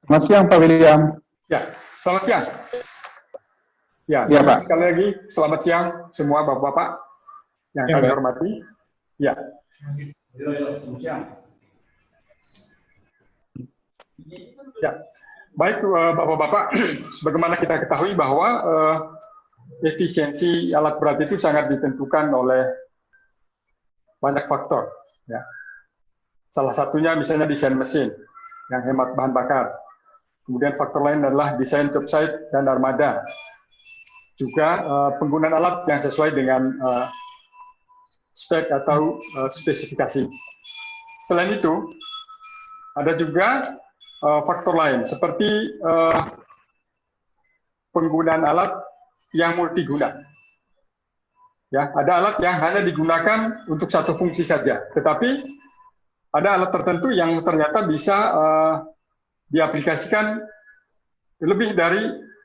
Selamat siang, Pak William. Ya, selamat siang. Ya, Pak. sekali lagi selamat siang semua Bapak-Bapak yang kami hormati. Ya. Ya, baik Bapak-Bapak, sebagaimana kita ketahui bahwa efisiensi alat berat itu sangat ditentukan oleh banyak faktor. Ya. Salah satunya misalnya desain mesin yang hemat bahan bakar. Kemudian faktor lain adalah desain job site dan armada. Juga penggunaan alat yang sesuai dengan spek atau spesifikasi. Selain itu, ada juga faktor lain seperti penggunaan alat yang multiguna. Ya, ada alat yang hanya digunakan untuk satu fungsi saja, tetapi ada alat tertentu yang ternyata bisa diaplikasikan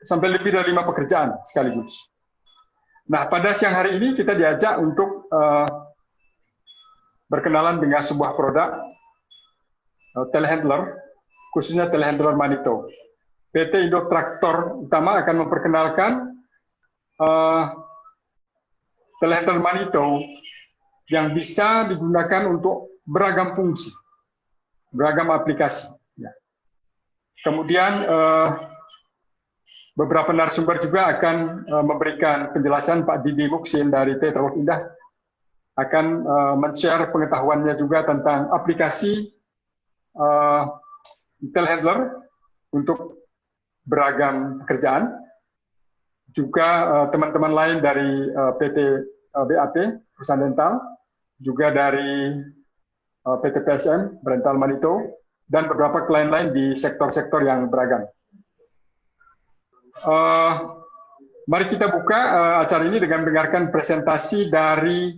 sampai lebih dari 5 pekerjaan sekaligus. Nah, pada siang hari ini kita diajak untuk berkenalan dengan sebuah produk telehandler, khususnya telehandler Manito. PT Indo Traktor Utama akan memperkenalkan telehandler Manito yang bisa digunakan untuk beragam fungsi, beragam aplikasi. Ya. Kemudian beberapa narasumber juga akan memberikan penjelasan. Pak Didi Muksin dari Tetralog Indah akan men-share pengetahuannya juga tentang aplikasi telehandler untuk beragam pekerjaan. Juga teman-teman lain dari PT BAP, perusahaan rental, juga dari PT PSM, Rental Manito, dan beberapa klien lain di sektor-sektor yang beragam. Mari kita buka acara ini dengan mendengarkan presentasi dari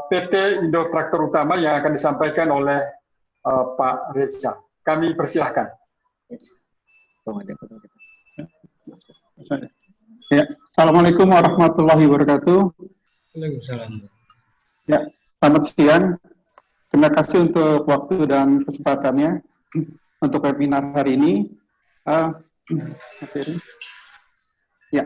PT Indo Traktor Utama yang akan disampaikan oleh Pak Reza. Kami persilahkan. Ya, Assalamualaikum warahmatullahi wabarakatuh. Waalaikumsalam. Ya, selamat siang. Terima kasih untuk waktu dan kesempatannya untuk webinar hari ini. Ya.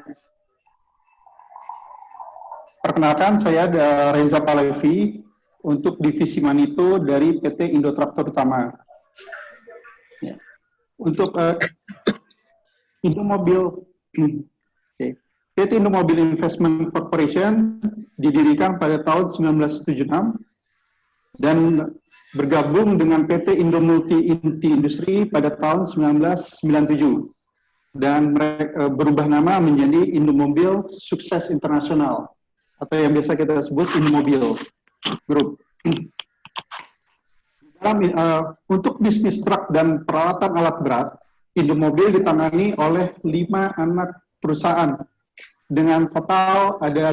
Perkenalkan, saya Reza Palevi untuk divisi Manito dari PT Indo Traktor Utama. Ya. Untuk Indomobil, PT Indomobil Investment Corporation didirikan pada tahun 1976 dan bergabung dengan PT Indomulti Inti Industri pada tahun 1997 dan berubah nama menjadi Indomobil Sukses Internasional atau yang biasa kita sebut Indomobil Group. Untuk bisnis truk dan peralatan alat berat, Indomobil ditangani oleh 5 anak perusahaan dengan total ada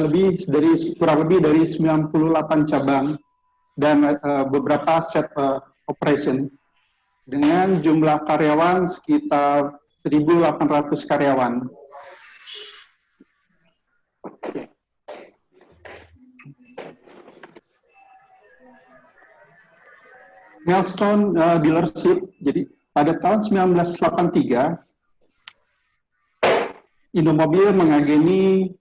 kurang lebih dari 98 cabang dan beberapa set operation dengan jumlah karyawan sekitar 1.800 karyawan. Milestone dealership, jadi pada tahun 1983 Indomobil mengageni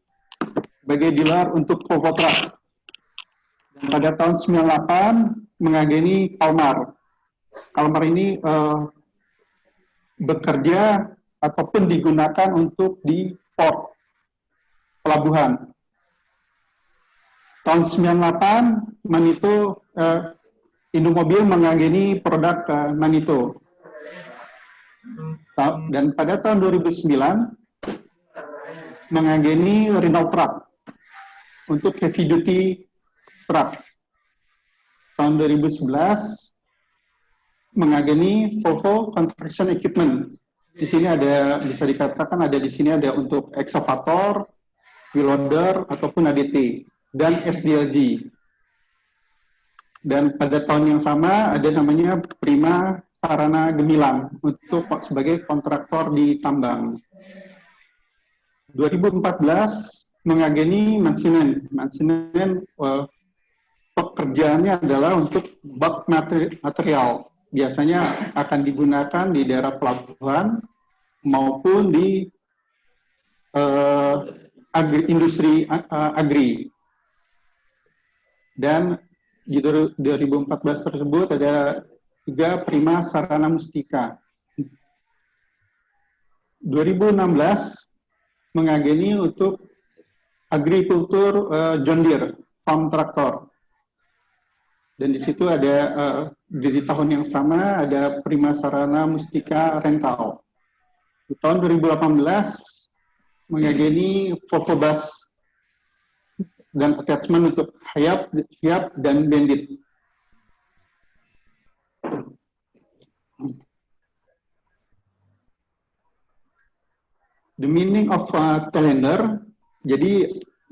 sebagai dealer untuk Volvo Truck. Dan pada tahun 98 mengageni Kalmar. Kalmar ini bekerja ataupun digunakan untuk di port, pelabuhan. Tahun 98 Manito, Indomobil mengageni produk Manito. Dan pada tahun 2009 mengageni Renault Truck untuk heavy duty truck. Tahun 2011 mengageni Volvo Construction Equipment. Di sini ada, bisa dikatakan ada di sini ada untuk excavator, wheel loader ataupun ADT dan SDLG. Dan pada tahun yang sama ada namanya Prima Sarana Gemilang untuk sebagai kontraktor di tambang. 2014 mengageni Mansinen. Mansinen pekerjaannya adalah untuk bulk material biasanya akan digunakan di daerah pelabuhan maupun di industri agri. Dan di 2014 tersebut ada 3 prima sarana mustika. 2016 mengageni untuk agrikultur John Deere farm tractor. Dan di situ ada di tahun yang sama ada prima sarana mustika rental. Di tahun 2018 mengageni Volvo Bus dan attachment untuk Hiab dan Bandit. The meaning of telender. Jadi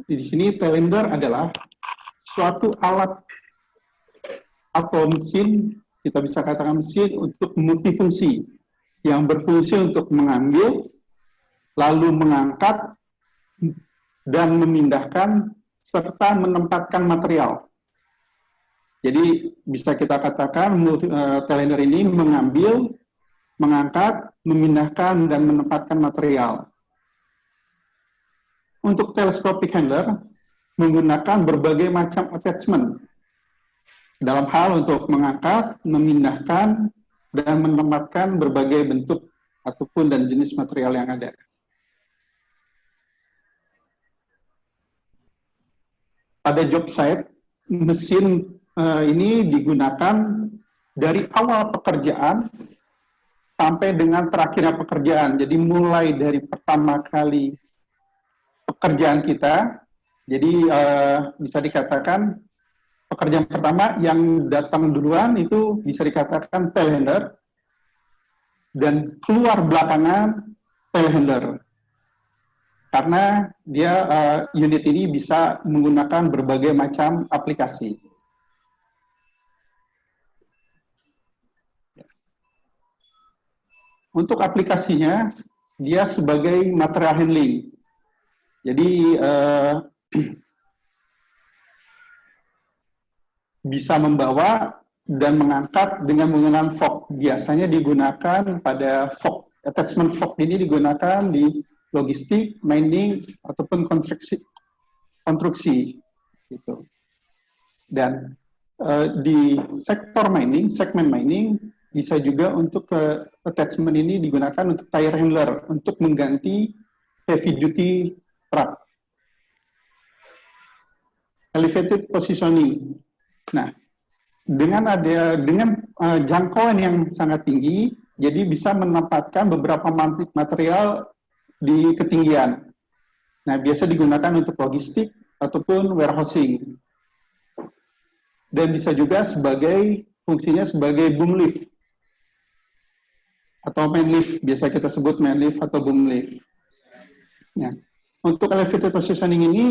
di sini telender adalah suatu alat atau mesin, kita bisa katakan mesin untuk multifungsi, yang berfungsi untuk mengambil, lalu mengangkat, dan memindahkan, serta menempatkan material. Jadi bisa kita katakan telender ini mengambil, mengangkat, memindahkan, dan menempatkan material. Untuk telescopic handler, menggunakan berbagai macam attachment, dalam hal untuk mengangkat, memindahkan, dan menempatkan berbagai bentuk ataupun dan jenis material yang ada. Pada job site, mesin ini digunakan dari awal pekerjaan sampai dengan terakhirnya pekerjaan. Jadi mulai dari pertama kali pekerjaan kita, jadi bisa dikatakan pekerjaan pertama yang datang duluan itu bisa dikatakan telehandler, dan keluar belakangan telehandler. Karena dia unit ini bisa menggunakan berbagai macam aplikasi. Untuk aplikasinya, dia sebagai material handling. Jadi bisa membawa dan mengangkat dengan menggunakan fork. Biasanya digunakan pada fork. Attachment fork ini digunakan di logistik, mining, ataupun konstruksi. Gitu. Dan di sektor mining, segmen mining, bisa juga untuk attachment ini digunakan untuk tire handler, untuk mengganti heavy duty truck. Elevated positioning. Nah, dengan jangkauan yang sangat tinggi, jadi bisa menempatkan beberapa material di ketinggian. Nah, biasa digunakan untuk logistik ataupun warehousing. Dan bisa juga fungsinya sebagai boom lift atau main lift, biasa kita sebut main lift atau boom lift. Nah, untuk elevated positioning ini,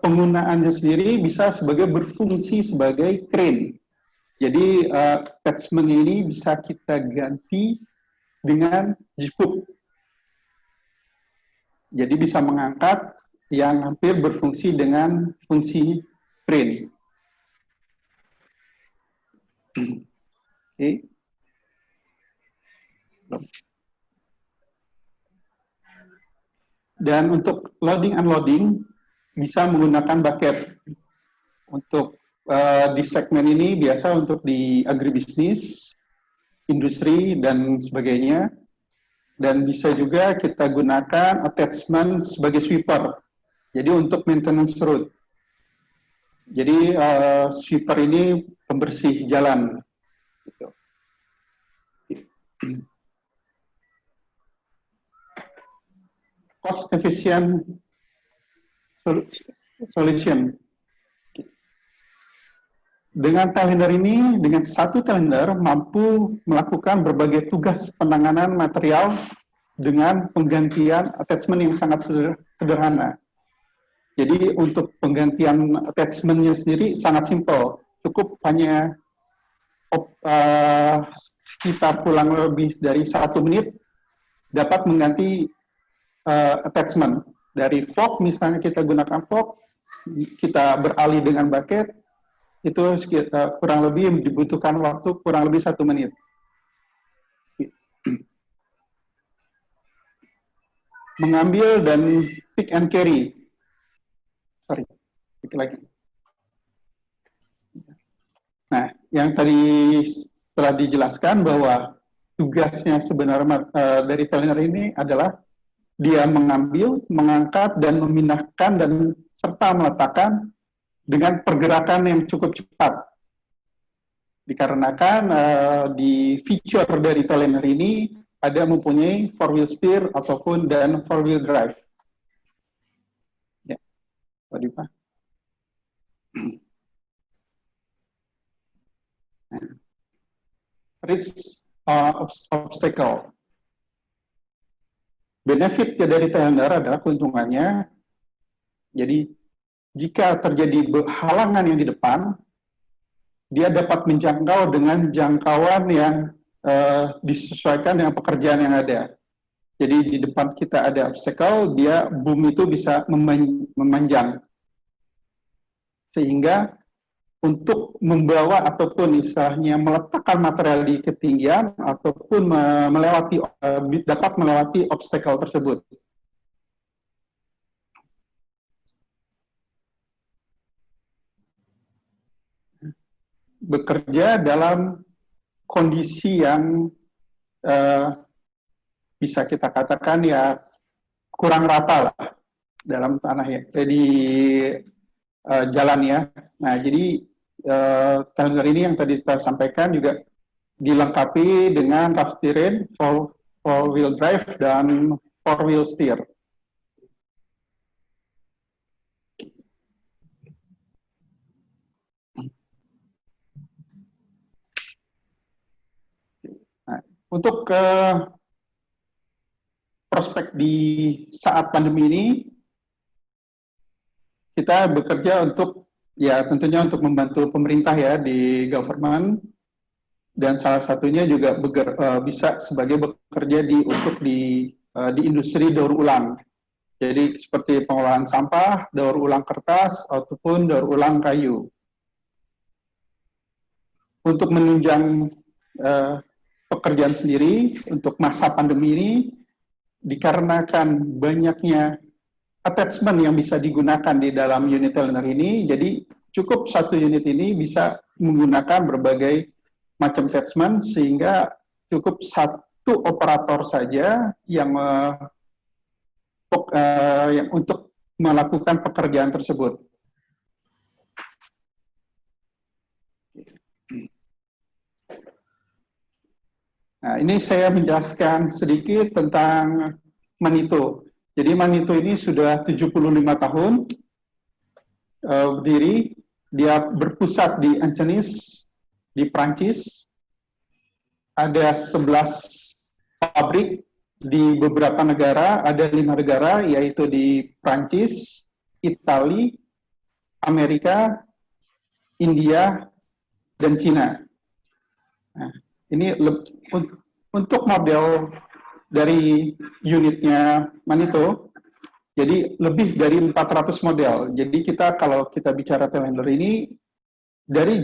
penggunaannya sendiri bisa berfungsi sebagai crane. Jadi attachment ini bisa kita ganti dengan G-hook. Jadi bisa mengangkat yang hampir berfungsi dengan fungsi crane. Oke. Dan untuk loading unloading bisa menggunakan bucket. Untuk di segmen ini biasa untuk di agribisnis, industri, dan sebagainya. Dan bisa juga kita gunakan attachment sebagai sweeper. Jadi untuk maintenance road. Jadi sweeper ini pembersih jalan. Gitu. Cost efficient solution. Dengan telehandler ini, dengan satu telehandler mampu melakukan berbagai tugas penanganan material dengan penggantian attachment yang sangat sederhana. Jadi untuk penggantian attachment-nya sendiri sangat simpel, cukup hanya sekitar kurang lebih dari 1 menit dapat mengganti attachment. Dari fork, misalnya kita gunakan fork, kita beralih dengan bucket, itu kurang lebih dibutuhkan waktu kurang lebih 1 menit. Mengambil dan pick and carry. Sorry, pick lagi. Nah, yang tadi telah dijelaskan bahwa tugasnya sebenarnya dari trainer ini adalah dia mengambil, mengangkat, dan memindahkan, dan serta meletakkan dengan pergerakan yang cukup cepat. Dikarenakan di feature dari trainer ini ada mempunyai 4-wheel steer ataupun dan 4-wheel drive. Ya, tadi Pak. Reach obstacle. Benefit dari trainer adalah keuntungannya. Jadi jika terjadi halangan yang di depan, dia dapat menjangkau dengan jangkauan yang disesuaikan dengan pekerjaan yang ada. Jadi di depan kita ada obstacle, dia boom itu bisa memanjang. Sehingga untuk membawa ataupun istilahnya meletakkan material di ketinggian ataupun dapat melewati obstacle tersebut. Bekerja dalam kondisi yang bisa kita katakan ya kurang rata lah dalam tanah ya, di jalan ya. Nah, jadi trainer ini yang tadi kita sampaikan juga dilengkapi dengan rough terrain, 4-wheel drive, dan 4-wheel steer. Nah, untuk prospek di saat pandemi ini, kita bekerja untuk ya tentunya untuk membantu pemerintah ya di government, dan salah satunya juga bisa sebagai bekerja untuk di industri daur ulang. Jadi seperti pengolahan sampah, daur ulang kertas, ataupun daur ulang kayu. Untuk menunjang pekerjaan sendiri untuk masa pandemi ini, dikarenakan banyaknya attachment yang bisa digunakan di dalam unit trainer ini, jadi cukup satu unit ini bisa menggunakan berbagai macam attachment, sehingga cukup satu operator saja yang untuk melakukan pekerjaan tersebut. Nah, ini saya menjelaskan sedikit tentang Manito. Jadi Manito ini sudah 75 tahun berdiri. Dia berpusat di Ancenis, di Prancis. Ada 11 pabrik di beberapa negara, ada 5 negara, yaitu di Prancis, Italia, Amerika, India, dan Cina. Nah, ini untuk model dari unitnya Manito, jadi lebih dari 400 model. Jadi kalau kita bicara telehandler ini, dari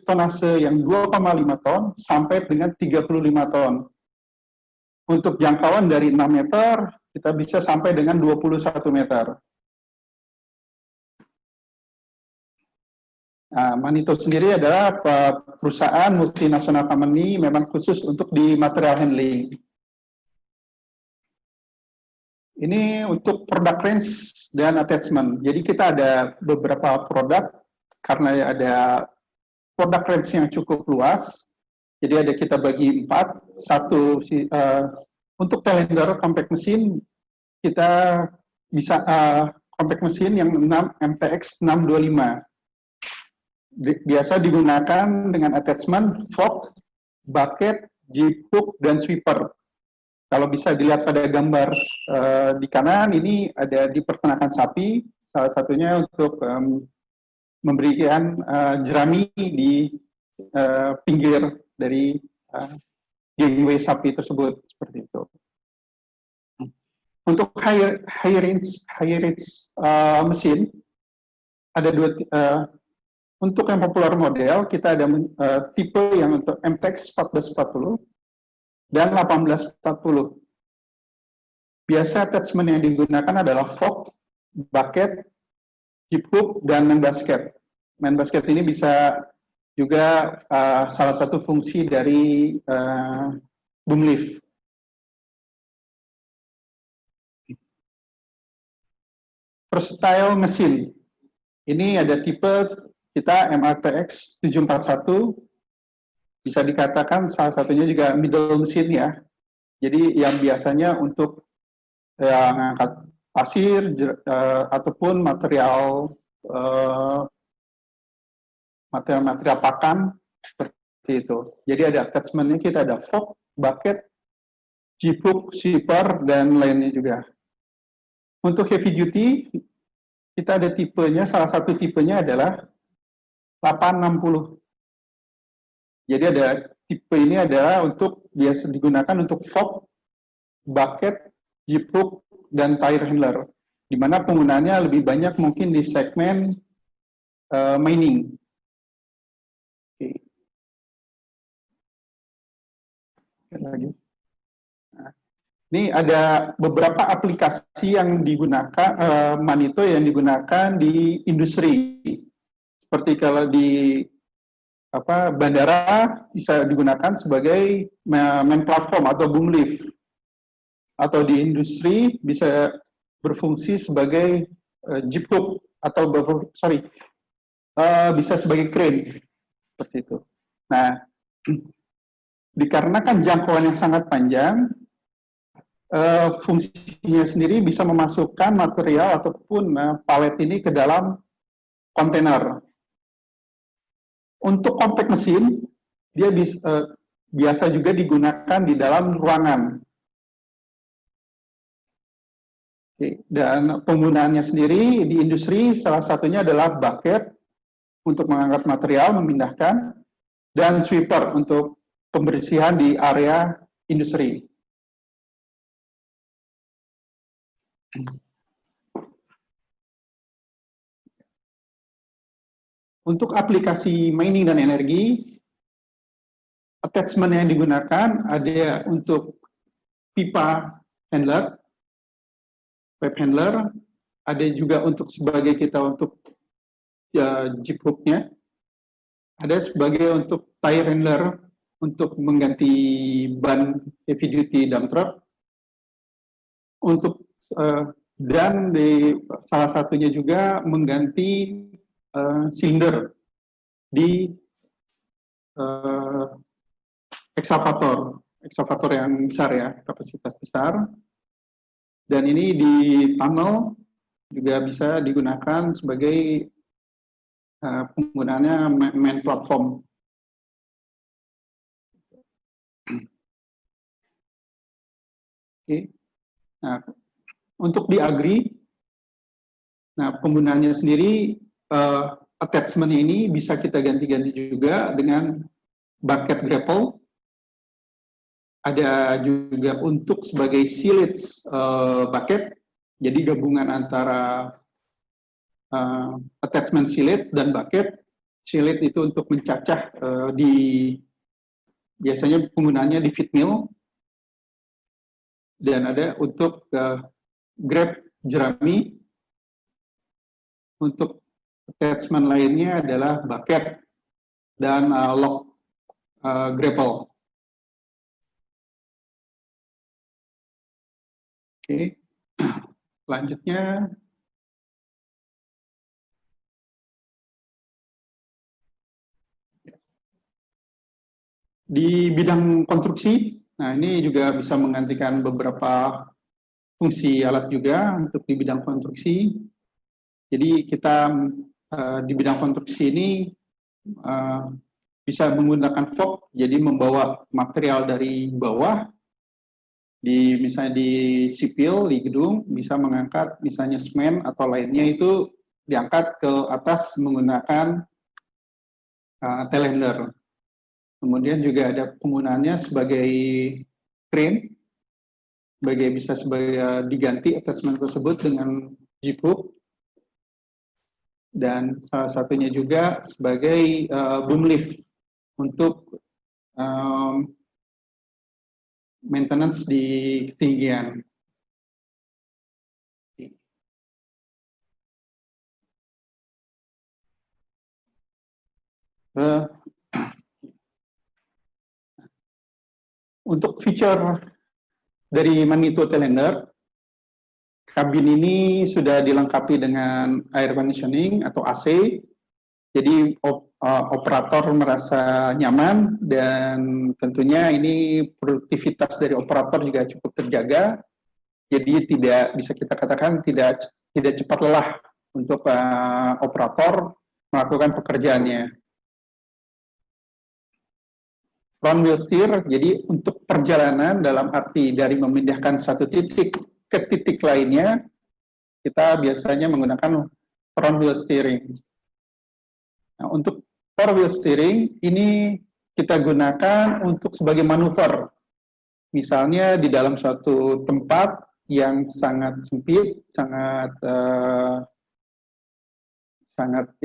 tonase yang 2,5 ton sampai dengan 35 ton. Untuk jangkauan dari 6 meter, kita bisa sampai dengan 21 meter. Nah, Manito sendiri adalah perusahaan multinasional company memang khusus untuk di material handling. Ini untuk product range dan attachment. Jadi kita ada beberapa produk karena ada product range yang cukup luas. Jadi kita bagi 4. Satu untuk telehandler compact mesin, kita bisa compact mesin yang 6 MTX 625. Biasa digunakan dengan attachment fork, bucket, jeep hook, dan sweeper. Kalau bisa dilihat pada gambar di kanan, ini ada di peternakan sapi, salah satunya untuk memberikan jerami di pinggir dari gangway sapi tersebut, seperti itu. Untuk high range mesin, ada Untuk yang populer model, kita ada tipe yang untuk MTX 1440 dan 1840. Biasa attachment yang digunakan adalah fork, bucket, jib hook, dan main basket. Main basket ini bisa juga salah satu fungsi dari boom lift. Versatile mesin. Ini ada tipe kita MATX 741, bisa dikatakan salah satunya juga middle mesin ya. Jadi yang biasanya untuk mengangkat pasir ataupun material material pakan seperti itu. Jadi ada attachment-nya, kita ada fork, bucket, jib hook, shipper, dan lainnya juga. Untuk heavy duty, kita ada tipenya, salah satu tipenya adalah 860. Jadi ada tipe ini adalah untuk biasa digunakan untuk fork, bucket, jib hook, dan tire handler, di mana penggunaannya lebih banyak mungkin di segmen mining. Oke. Lagi. Nah, ini ada beberapa aplikasi yang digunakan, Manito yang digunakan di industri. Seperti kalau di bandara bisa digunakan sebagai main platform atau boom lift, atau di industri bisa berfungsi sebagai jib hook atau bisa sebagai crane seperti itu. Nah, dikarenakan jangkauan yang sangat panjang, fungsinya sendiri bisa memasukkan material ataupun palet ini ke dalam kontainer. Untuk compact mesin, dia biasa juga digunakan di dalam ruangan. Oke. Dan penggunaannya sendiri di industri salah satunya adalah bucket untuk mengangkat material, memindahkan, dan sweeper untuk pembersihan di area industri. Untuk aplikasi mining dan energi, attachment yang digunakan ada untuk pipa handler, pipe handler, ada juga untuk sebagai kita untuk jib hook-nya, ada sebagai untuk tire handler untuk mengganti ban heavy duty dump truck, untuk dan di salah satunya juga mengganti silinder di eksavator yang besar ya, kapasitas besar. Dan ini di tunnel juga bisa digunakan sebagai penggunaannya main platform. Oke. Nah, untuk di agri, nah penggunaannya sendiri attachment ini bisa kita ganti-ganti juga dengan bucket grapple. Ada juga untuk sebagai silage bucket, jadi gabungan antara attachment silage dan bucket. Silage itu untuk mencacah biasanya penggunaannya di feed mill, dan ada untuk grab jerami. Untuk attachment lainnya adalah bucket dan lock grapple. Oke, selanjutnya di bidang konstruksi. Nah, ini juga bisa menggantikan beberapa fungsi alat juga untuk di bidang konstruksi. Jadi kita di bidang konstruksi ini bisa menggunakan fork, jadi membawa material dari bawah, misalnya di sipil, di gedung, bisa mengangkat misalnya semen atau lainnya itu diangkat ke atas menggunakan telehandler. Kemudian juga ada penggunaannya sebagai crane, bisa sebagai diganti attachment tersebut dengan jib hook. dan salah satunya juga sebagai boom lift untuk maintenance di ketinggian. Untuk feature dari Manito Telender, kabin ini sudah dilengkapi dengan air conditioning atau AC, jadi operator merasa nyaman dan tentunya ini produktivitas dari operator juga cukup terjaga, jadi tidak bisa kita katakan tidak cepat lelah untuk operator melakukan pekerjaannya. Front wheel steer, jadi untuk perjalanan dalam arti dari memindahkan satu titik ke titik lainnya, kita biasanya menggunakan front wheel steering. Nah, untuk four wheel steering ini kita gunakan untuk sebagai manuver. Misalnya di dalam suatu tempat yang sangat sempit, sangat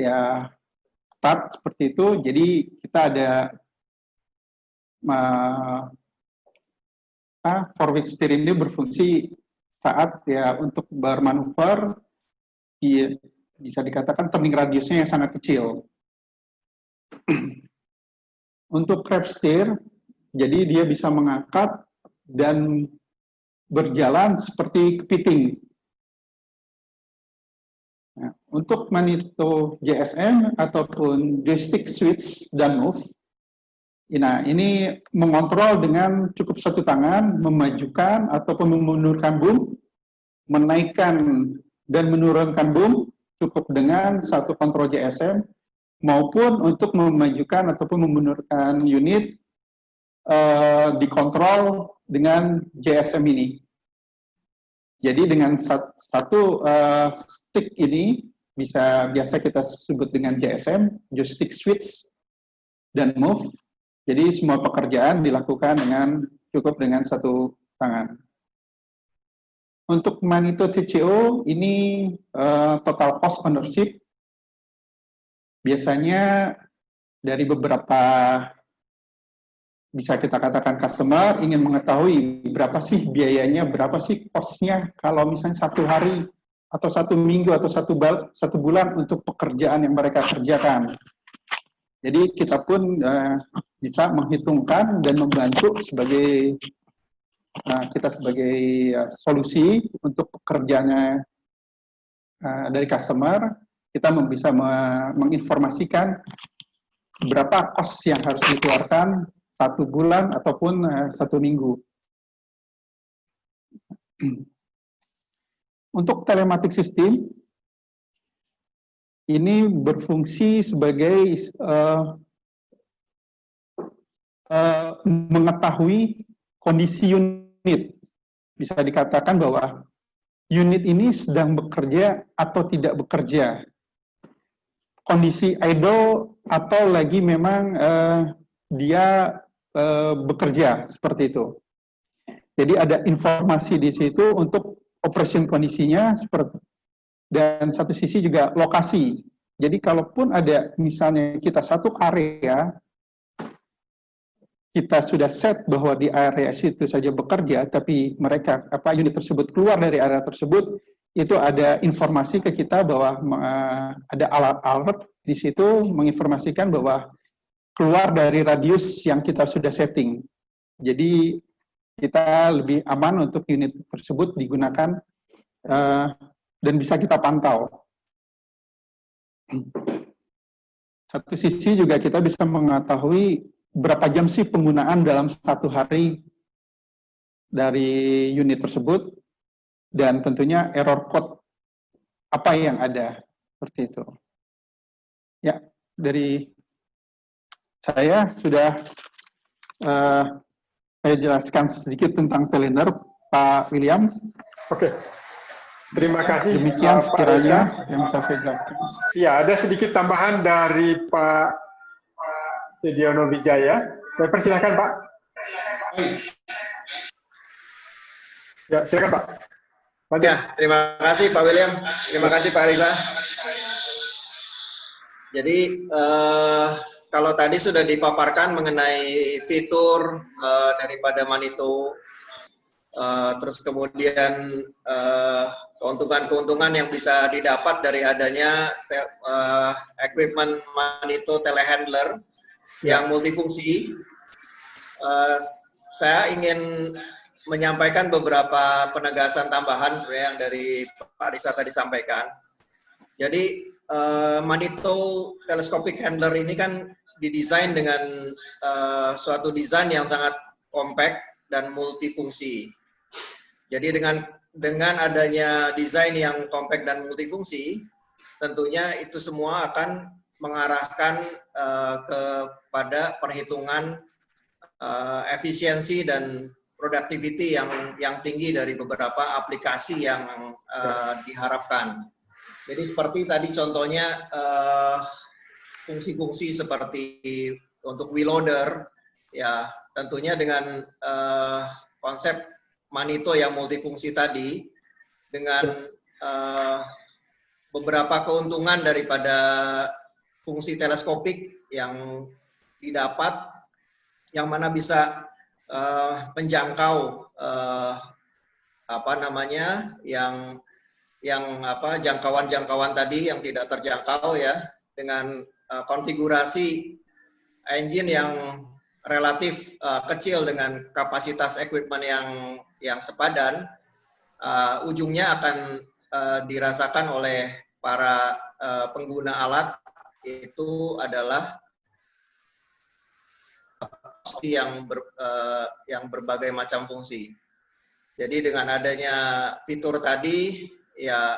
ya ketat seperti itu, jadi kita ada four wheel steering ini berfungsi saat ya untuk bermanuver, bisa dikatakan turning radiusnya yang sangat kecil. Untuk crab steer, jadi dia bisa mengangkat dan berjalan seperti kepiting. Nah, untuk Manito GSM ataupun joystick switch dan move, nah ini mengontrol dengan cukup satu tangan, memajukan ataupun memundurkan boom, menaikkan dan menurunkan boom cukup dengan satu kontrol GSM, maupun untuk memajukan ataupun memundurkan unit dikontrol dengan GSM ini. Jadi dengan satu stick ini biasa kita sebut dengan GSM, joystick switch dan move. Jadi semua pekerjaan dilakukan cukup dengan satu tangan. Untuk Manito TCO ini total cost ownership biasanya dari beberapa, bisa kita katakan customer ingin mengetahui berapa sih biayanya, berapa sih cost-nya kalau misalnya satu hari atau satu minggu atau satu bulan untuk pekerjaan yang mereka kerjakan. Jadi kita pun bisa menghitungkan dan membantu sebagai solusi untuk pekerjaannya dari customer. Kita bisa menginformasikan berapa cost yang harus dikeluarkan satu bulan ataupun satu minggu. Untuk telematic system, ini berfungsi sebagai mengetahui kondisi unit. Bisa dikatakan bahwa unit ini sedang bekerja atau tidak bekerja. Kondisi idle atau lagi memang dia bekerja, seperti itu. Jadi ada informasi di situ untuk operation kondisinya, dan satu sisi juga lokasi. Jadi kalaupun ada misalnya kita satu area, kita sudah set bahwa di area situ saja bekerja, tapi mereka unit tersebut keluar dari area tersebut, itu ada informasi ke kita bahwa ada alert di situ menginformasikan bahwa keluar dari radius yang kita sudah setting. Jadi kita lebih aman untuk unit tersebut digunakan dan bisa kita pantau. Satu sisi juga kita bisa mengetahui berapa jam sih penggunaan dalam satu hari dari unit tersebut, dan tentunya error code apa yang ada, seperti itu. Ya, dari saya sudah saya jelaskan sedikit tentang Telender, Pak William. Oke. Terima kasih. Demikian sekiranya yang bisa saya jelaskan. Ya, ada sedikit tambahan dari Pak Sediono Wijaya. Saya persilakan, Pak. Ya, silakan, Pak. Lanjut. Ya, terima kasih Pak William. Terima kasih Pak Riza. Jadi kalau tadi sudah dipaparkan mengenai fitur daripada Manito, terus kemudian keuntungan-keuntungan yang bisa didapat dari adanya equipment Manito telehandler yang multifungsi. Saya ingin menyampaikan beberapa penegasan tambahan sebenarnya yang dari Pak Risa tadi sampaikan. Jadi Manito telescopic handler ini kan didesain dengan suatu desain yang sangat compact dan multifungsi. Jadi dengan adanya desain yang compact dan multifungsi, tentunya itu semua akan mengarahkan kepada perhitungan efisiensi dan productivity yang tinggi dari beberapa aplikasi yang diharapkan. Jadi seperti tadi contohnya fungsi-fungsi seperti untuk wheel loader, ya tentunya dengan konsep Manito yang multifungsi tadi, dengan beberapa keuntungan daripada fungsi teleskopik yang didapat, yang mana bisa menjangkau jangkauan-jangkauan tadi yang tidak terjangkau ya, dengan konfigurasi engine yang relatif kecil dengan kapasitas equipment yang sepadan, ujungnya akan dirasakan oleh para pengguna alat itu adalah yang berbagai macam fungsi. Jadi dengan adanya fitur tadi ya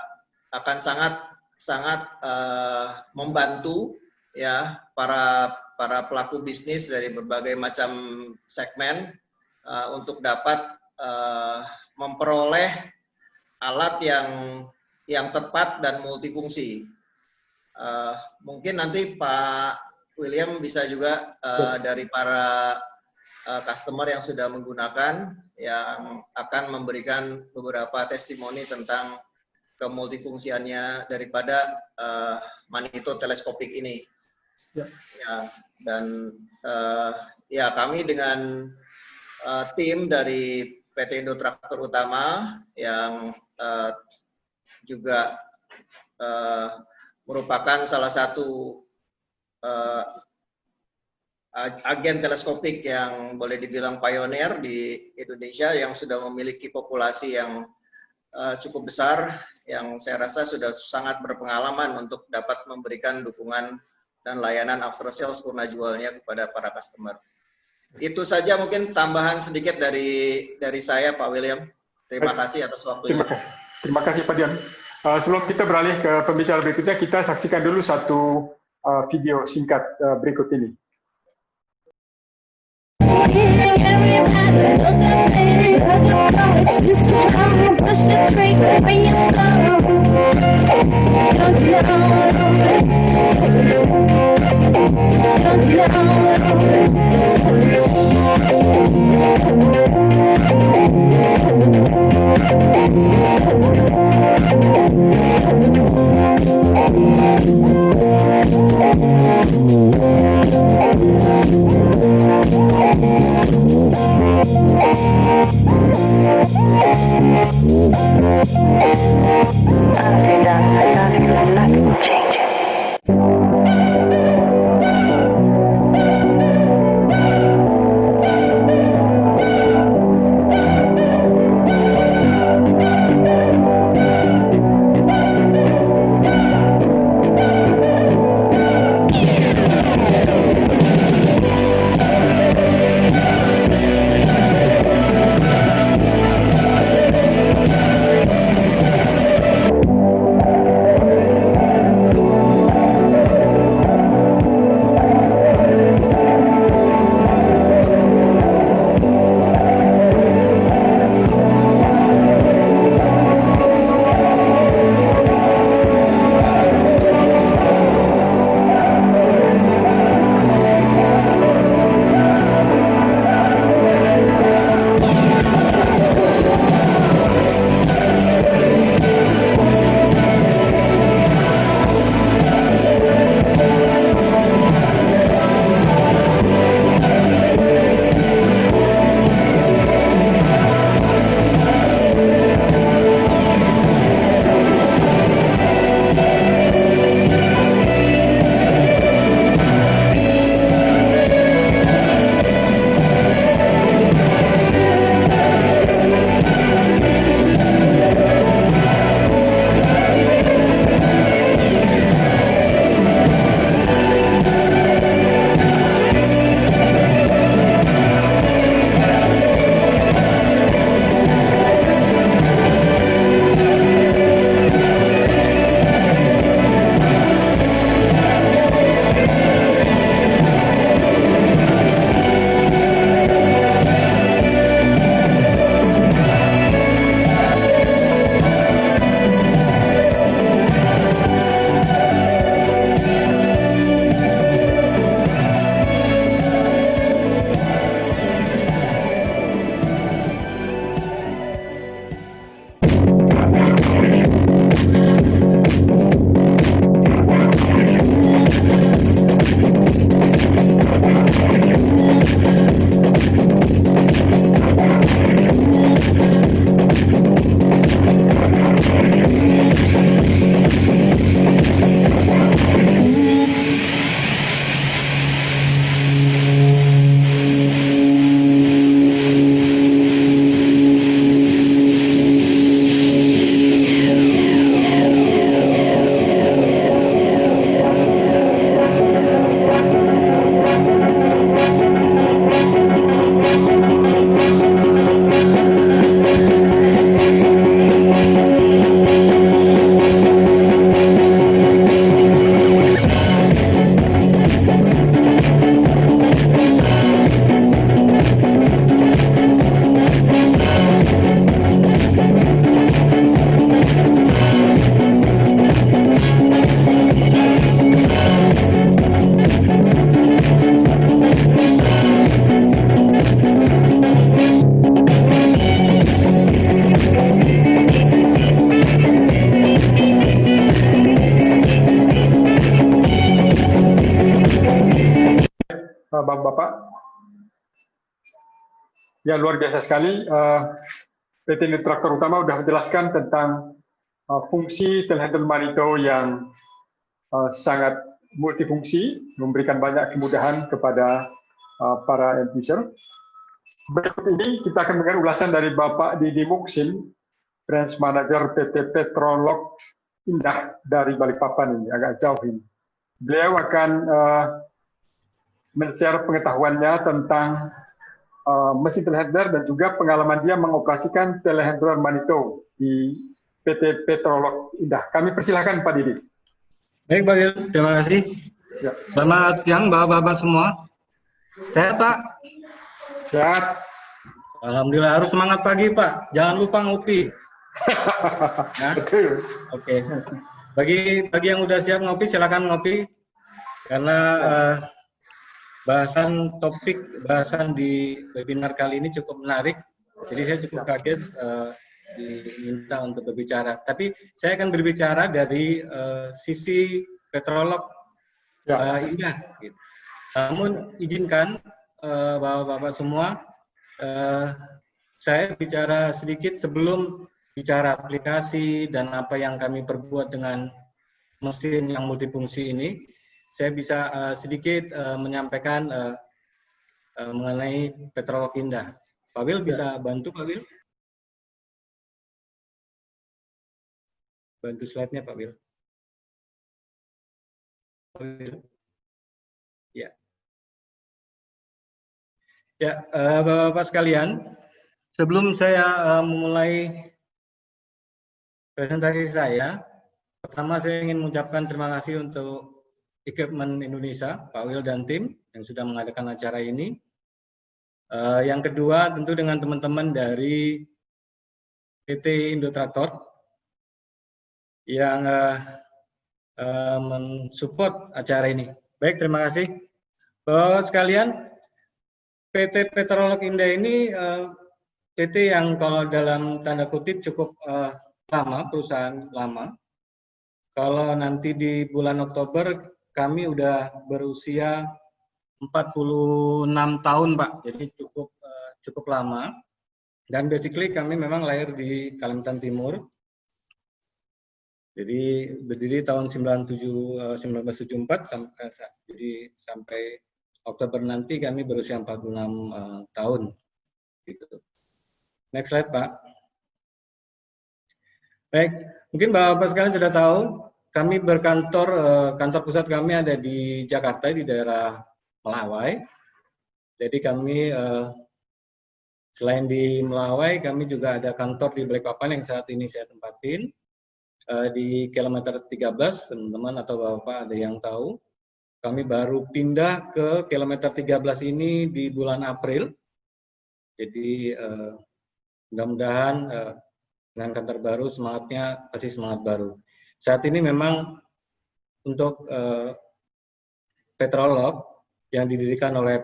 akan sangat membantu ya para pelaku bisnis dari berbagai macam segmen untuk dapat memperoleh alat yang tepat dan multifungsi. Mungkin nanti Pak William bisa juga dari para customer yang sudah menggunakan yang akan memberikan beberapa testimoni tentang kemultifungsiannya daripada Manito teleskopik ini. Ya, dan ya kami dengan tim dari PT Indo Traktor Utama yang juga merupakan salah satu agen teleskopik yang boleh dibilang pioneer di Indonesia yang sudah memiliki populasi yang cukup besar, yang saya rasa sudah sangat berpengalaman untuk dapat memberikan dukungan dan layanan after sales purna jualnya kepada para customer. Itu saja mungkin tambahan sedikit dari saya, Pak William. Terima kasih atas waktunya. Terima kasih Pak Dian. Sebelum kita beralih ke pembicara berikutnya, kita saksikan dulu satu video singkat berikut ini. Bapak-Bapak. Ya, luar biasa sekali. PT Traktor Utama sudah menjelaskan tentang fungsi telehandler Manito yang sangat multifungsi, memberikan banyak kemudahan kepada para end user. Berikut ini kita akan mendengar ulasan dari Bapak Didi Muksin, Branch Manager PT Petrolog Indah dari Balikpapan ini, agak jauh ini. Beliau akan men-share pengetahuannya tentang mesin telehandler dan juga pengalaman dia mengoperasikan telehandler Manito di PT Petrolog Indah. Kami persilahkan Pak Didi. Baik Pak Wil, terima kasih. Ya. Selamat siang Bapak-Bapak semua. Sehat Pak? Sehat. Alhamdulillah, harus semangat pagi Pak. Jangan lupa ngopi. Nah, oke. Bagi yang udah siap ngopi, silakan ngopi. Karena bahasan di webinar kali ini cukup menarik. Jadi saya cukup kaget diminta untuk berbicara. Tapi saya akan berbicara dari sisi Petrolog Indah. Gitu. Namun izinkan Bapak-Bapak semua, saya bicara sedikit sebelum bicara aplikasi dan apa yang kami perbuat dengan mesin yang multifungsi ini. Saya bisa sedikit menyampaikan mengenai Petrolog Indah. Pak Wil bisa bantu Pak Wil? Bantu slide-nya Pak Wil. Ya. Ya, Bapak-Bapak sekalian, sebelum saya memulai presentasi saya, pertama saya ingin mengucapkan terima kasih untuk Equipment Indonesia, Pak Wil dan tim yang sudah mengadakan acara ini. Yang kedua, tentu dengan teman-teman dari PT Indo Traktor yang mensupport acara ini. Baik, terima kasih. Bapak sekalian, PT Petrolog Indah ini PT yang kalau dalam tanda kutip cukup lama, perusahaan lama. Kalau nanti di bulan Oktober kami udah berusia 46 tahun, Pak. Jadi cukup lama. Dan basically kami memang lahir di Kalimantan Timur. Jadi berdiri tahun 1974 sampai Oktober nanti kami berusia 46 tahun. Gitu. Next slide, Pak. Baik, mungkin Bapak sekalian sudah tahu, kami berkantor, kantor pusat kami ada di Jakarta, di daerah Melawai. Jadi kami selain di Melawai, kami juga ada kantor di Balikpapan yang saat ini saya tempatin. Di kilometer 13, teman-teman atau Bapak ada yang tahu. Kami baru pindah ke kilometer 13 ini di bulan April. Jadi mudah-mudahan dengan kantor baru semangatnya pasti semangat baru. Saat ini memang untuk Petrolog yang didirikan oleh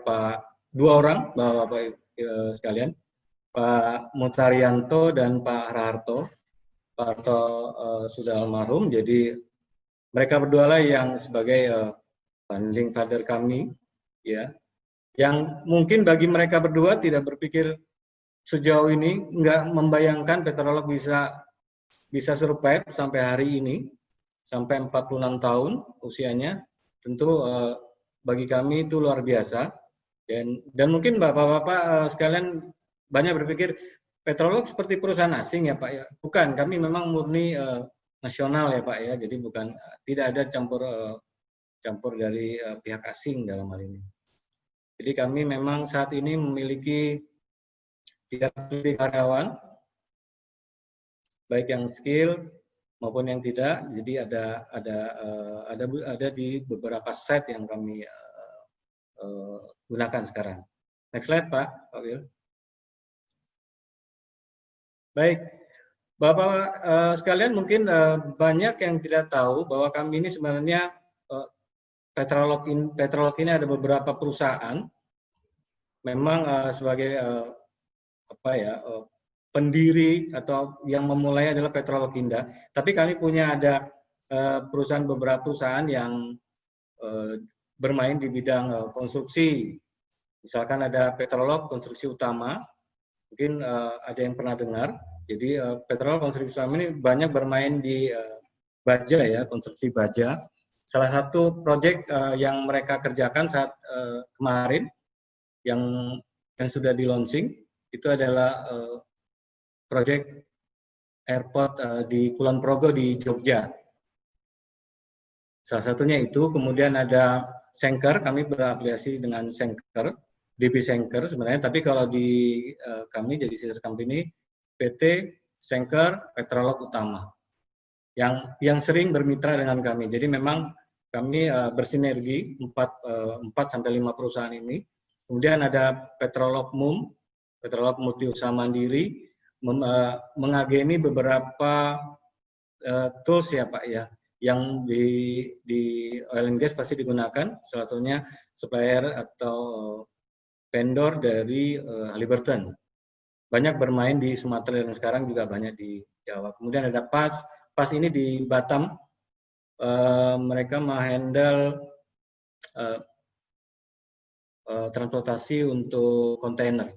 dua orang Bapak sekalian, Pak Mutarianto dan Pak Raharto. Pak Harto sudah almarhum, jadi mereka berdua lah yang sebagai founding father kami, ya, yang mungkin bagi mereka berdua tidak berpikir sejauh ini, nggak membayangkan Petrolog bisa survive sampai hari ini, sampai 46 tahun usianya. Tentu bagi kami itu luar biasa, dan mungkin Bapak-Bapak sekalian banyak berpikir Petrolog seperti perusahaan asing ya Pak ya? Bukan, kami memang murni nasional ya Pak ya, jadi bukan, tidak ada campur dari pihak asing dalam hal ini. Jadi kami memang saat ini memiliki 30 karyawan, baik yang skill maupun yang tidak. Jadi ada di beberapa site yang kami gunakan sekarang. Next slide Pak Wil. Baik, Bapak sekalian mungkin banyak yang tidak tahu bahwa kami ini sebenarnya Petrolog ini ada beberapa perusahaan. Memang sebagai pendiri atau yang memulai adalah Petrolog Indah. Tapi kami punya ada beberapa perusahaan yang bermain di bidang konstruksi, Misalkan ada petrolog konstruksi utama, mungkin ada yang pernah dengar. Jadi petrolog konstruksi utama ini banyak bermain di baja ya, konstruksi baja. Salah satu proyek yang mereka kerjakan saat kemarin yang sudah di launching itu adalah proyek airport di Kulon Progo di Jogja. Salah satunya itu, kemudian ada Schenker, kami berafiliasi dengan Schenker, DB Schenker sebenarnya, tapi kalau di kami jadi sister company PT Schenker Petrolog Utama yang sering bermitra dengan kami. Jadi memang kami bersinergi 4 sampai 5 perusahaan ini. Kemudian ada Petrolog MUM, Petrolog Multiusaha Mandiri, mengageni beberapa tools ya Pak ya, yang di oil and gas pasti digunakan, salah satunya supplier atau vendor dari Halliburton. Banyak bermain di Sumatera dan sekarang juga banyak di Jawa. Kemudian ada PAS ini di Batam, mereka menghandle transportasi untuk kontainer.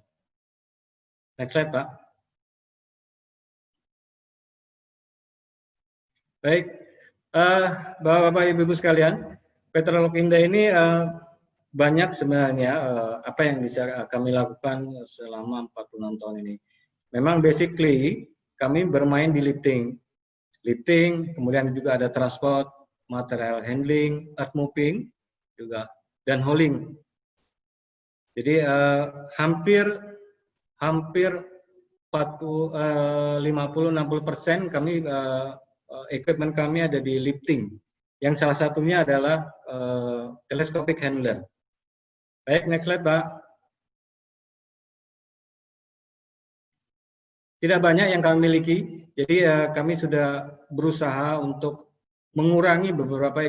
Next slide Pak. Baik, Bapak-Bapak, Ibu-Ibu sekalian, Petrolog Indah ini banyak sebenarnya apa yang bisa kami lakukan selama 46 tahun ini. Memang basically kami bermain di lifting, kemudian juga ada transport, material handling, earth moving juga, dan hauling. Jadi hampir 50-60% kami equipment kami ada di lifting, yang salah satunya adalah telescopic handler. Baik, next slide Pak. Tidak banyak yang kami miliki, jadi kami sudah berusaha untuk mengurangi beberapa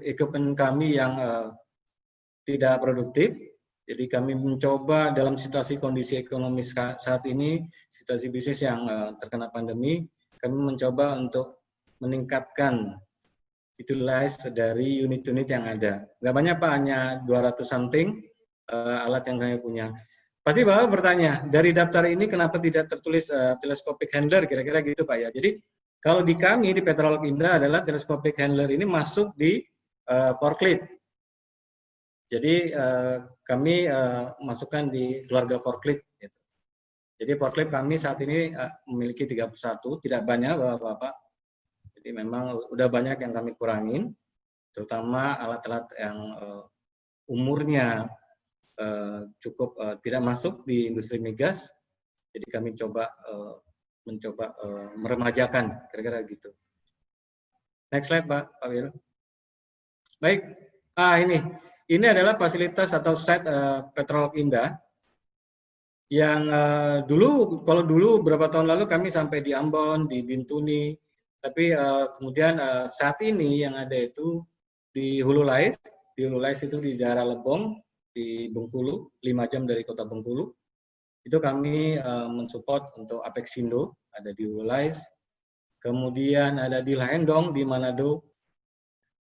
equipment kami yang tidak produktif. Jadi kami mencoba dalam situasi kondisi ekonomi saat ini, situasi bisnis yang terkena pandemi, kami mencoba untuk meningkatkan utilize dari unit-unit yang ada. Nggak banyak Pak, hanya 200 something alat yang kami punya. Pasti Bapak bertanya, dari daftar ini kenapa tidak tertulis telescopic handler, kira-kira gitu Pak ya. Jadi kalau di kami, di Petrolog Indah adalah telescopic handler ini masuk di forklift. Jadi kami masukkan di keluarga forklift. Gitu. Jadi forklift kami saat ini memiliki 31, tidak banyak Bapak-Bapak. Jadi memang udah banyak yang kami kurangin, terutama alat-alat yang umurnya cukup tidak masuk di industri migas. Jadi kami mencoba meremajakan, kira-kira gitu. Next slide Pak Wir. Baik, ini adalah fasilitas atau set Petrolog Indah yang kalau dulu beberapa tahun lalu kami sampai di Ambon, di Bintuni. Tapi kemudian saat ini yang ada itu di Hulu Lais itu di daerah Lebong, di Bengkulu, 5 jam dari kota Bengkulu. Itu kami mensupport untuk Apexindo, ada di Hulu Lais. Kemudian ada di Lahendong, di Manado.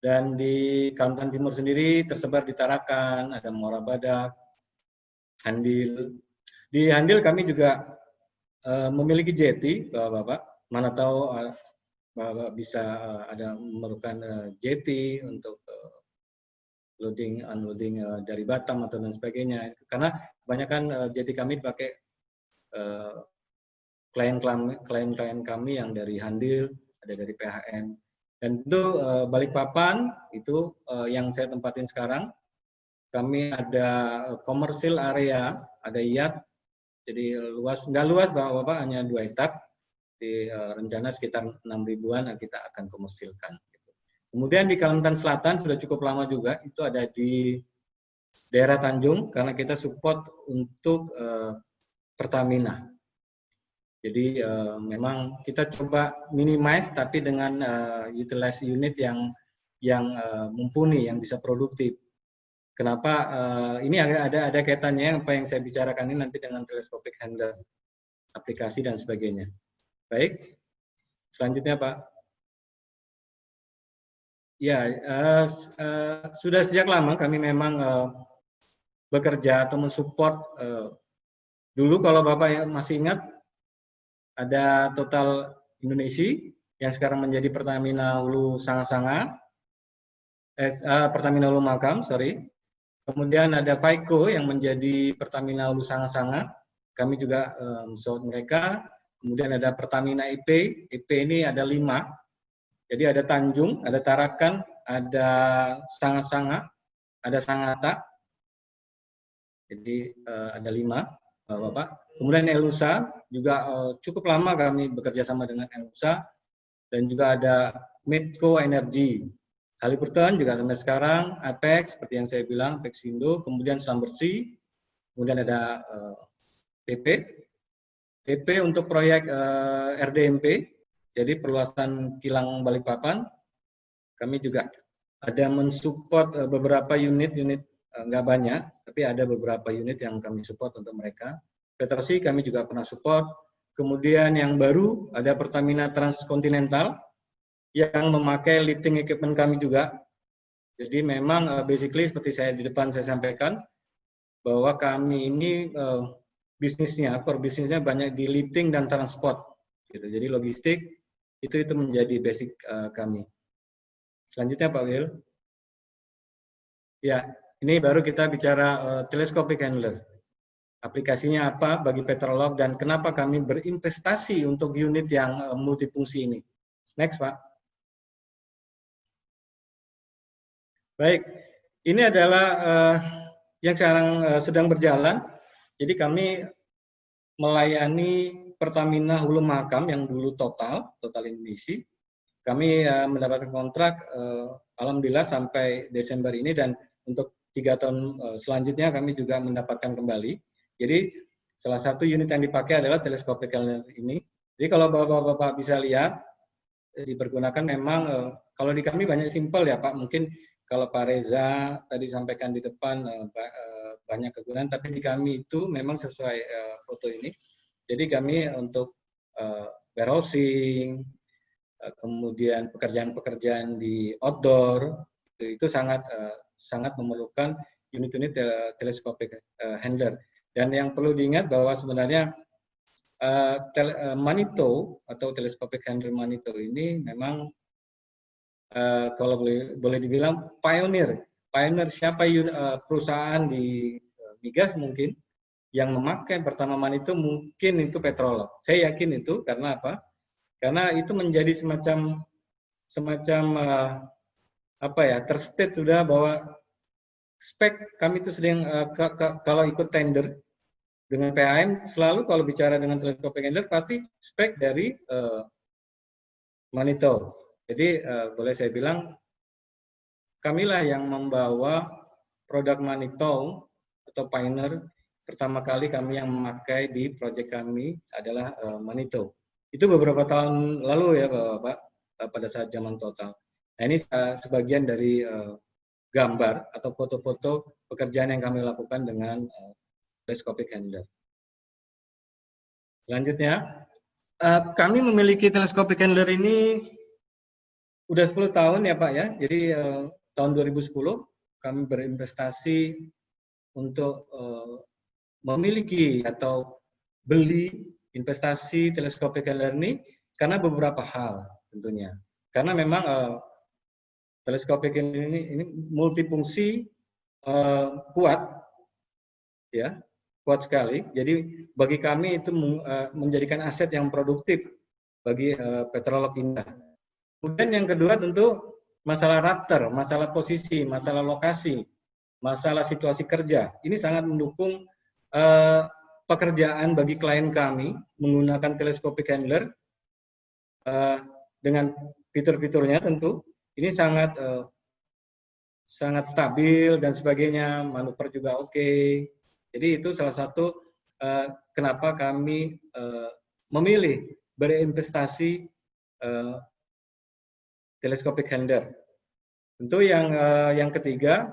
Dan di Kalimantan Timur sendiri tersebar di Tarakan, ada Muara Badak, Handil. Di Handil kami juga memiliki jetty, Bapak-Bapak. Mana tahu Bapak bisa ada memerlukan jetty untuk loading unloading dari Batam atau dan sebagainya, karena kebanyakan jetty kami dipakai klien-klien kami yang dari Handil, ada dari PHM, dan itu Balikpapan itu yang saya tempatin sekarang. Kami ada komersil area, ada yacht, jadi nggak luas Bapak-Bapak, hanya 2 hektar. Di rencana sekitar 6.000-an kita akan komersilkan. Kemudian di Kalimantan Selatan sudah cukup lama juga, itu ada di daerah Tanjung, karena kita support untuk Pertamina. Jadi memang kita coba minimize, tapi dengan utilize unit yang mumpuni, yang bisa produktif. Kenapa? Ini ada kaitannya apa yang saya bicarakan ini nanti dengan telescopic handler, aplikasi dan sebagainya. Baik, selanjutnya Pak. Ya, sudah sejak lama kami memang bekerja atau mensupport dulu kalau Bapak yang masih ingat ada Total Indonesia yang sekarang menjadi Pertamina Hulu Sanga-Sanga, Pertamina Hulu Makam, sorry. Kemudian ada Paiko yang menjadi Pertamina Hulu Sanga-Sanga, kami juga support mereka. Kemudian ada Pertamina IP, IP ini ada 5, jadi ada Tanjung, ada Tarakan, ada Sanga-Sanga, ada Sangatta, jadi ada 5, Bapak. Kemudian Elusa, juga cukup lama kami bekerja sama dengan Elusa, dan juga ada Medco Energy. Halliburton juga sampai sekarang, Apex, seperti yang saya bilang, Apex Indo, kemudian Selam Bersih, kemudian ada PP untuk proyek RDMP, jadi perluasan kilang Balikpapan. Kami juga ada mensupport beberapa unit-unit, nggak banyak, tapi ada beberapa unit yang kami support untuk mereka. Petrosi kami juga pernah support. Kemudian yang baru ada Pertamina Transkontinental yang memakai lifting equipment kami juga. Jadi memang basically seperti saya di depan saya sampaikan, bahwa kami ini bisnisnya, core bisnisnya banyak di lifting dan transport. Gitu. Jadi logistik itu menjadi basic kami. Selanjutnya Pak Wil. Ya, ini baru kita bicara telescopic handler. Aplikasinya apa bagi petrolog dan kenapa kami berinvestasi untuk unit yang multifungsi ini. Next Pak. Baik, ini adalah yang sekarang sedang berjalan. Jadi kami melayani Pertamina Hulu Makam yang dulu Total Indonesia. Kami mendapatkan kontrak alhamdulillah sampai Desember ini, dan untuk 3 tahun selanjutnya kami juga mendapatkan kembali. Jadi salah satu unit yang dipakai adalah telescopic handler ini. Jadi kalau Bapak bisa lihat dipergunakan memang kalau di kami banyak simpel ya Pak. Mungkin kalau Pak Reza tadi sampaikan di depan banyak kegunaan, tapi di kami itu memang sesuai foto ini. Jadi kami untuk warehousing, kemudian pekerjaan-pekerjaan di outdoor itu sangat memerlukan unit-unit telescopic handler. Dan yang perlu diingat bahwa sebenarnya Manito atau telescopic handler Manito ini memang kalau boleh dibilang pioneer siapa perusahaan di migas mungkin yang memakai pertama Manito mungkin itu Petrolog. Saya yakin itu karena apa? Karena itu menjadi semacam terstate sudah bahwa spek kami itu sedang kalau ikut tender dengan PAM selalu kalau bicara dengan telescopic handler pasti spek dari Manito. Jadi boleh saya bilang kamilah yang membawa produk Manito atau Pioneer. Pertama kali kami yang memakai di proyek kami adalah Manito. Itu beberapa tahun lalu ya Bapak, pada saat zaman Total. Nah ini sebagian dari gambar atau foto-foto pekerjaan yang kami lakukan dengan telescopic handler. Selanjutnya, kami memiliki telescopic handler ini udah 10 tahun ya Pak ya. Jadi tahun 2010 kami berinvestasi untuk memiliki atau beli investasi telescopic handler ini karena beberapa hal tentunya. Karena memang telescopic ini multifungsi kuat ya, kuat sekali. Jadi bagi kami itu menjadikan aset yang produktif bagi petrolog Indah. Kemudian yang kedua tentu masalah raptor, masalah posisi, masalah lokasi, masalah situasi kerja. Ini sangat mendukung pekerjaan bagi klien kami menggunakan telescopic handler dengan fitur-fiturnya tentu. Ini sangat stabil dan sebagainya, manuver juga oke. Jadi itu salah satu kenapa kami memilih berinvestasi telescopic handler. Tentu yang ketiga,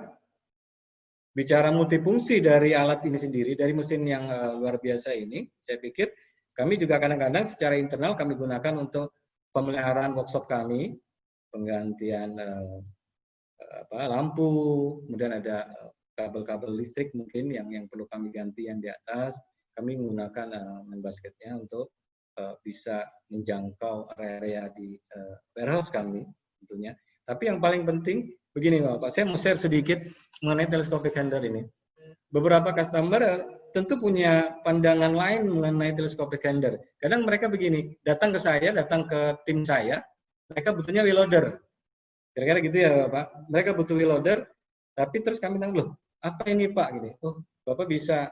bicara multifungsi dari alat ini sendiri, dari mesin yang luar biasa ini, saya pikir kami juga kadang-kadang secara internal kami gunakan untuk pemeliharaan workshop kami, penggantian lampu, kemudian ada kabel-kabel listrik mungkin yang perlu kami ganti yang di atas, kami menggunakan main basketnya untuk bisa menjangkau area di warehouse kami tentunya. Tapi yang paling penting begini Bapak, saya mau share sedikit mengenai telescopic handler ini. Beberapa customer tentu punya pandangan lain mengenai telescopic handler. Kadang mereka begini, datang ke saya, datang ke tim saya, mereka butuhnya wheel loader. Kira-kira gitu ya Bapak. Mereka butuh wheel loader, tapi terus kami tanya, loh, apa ini Pak? Gini, oh Bapak bisa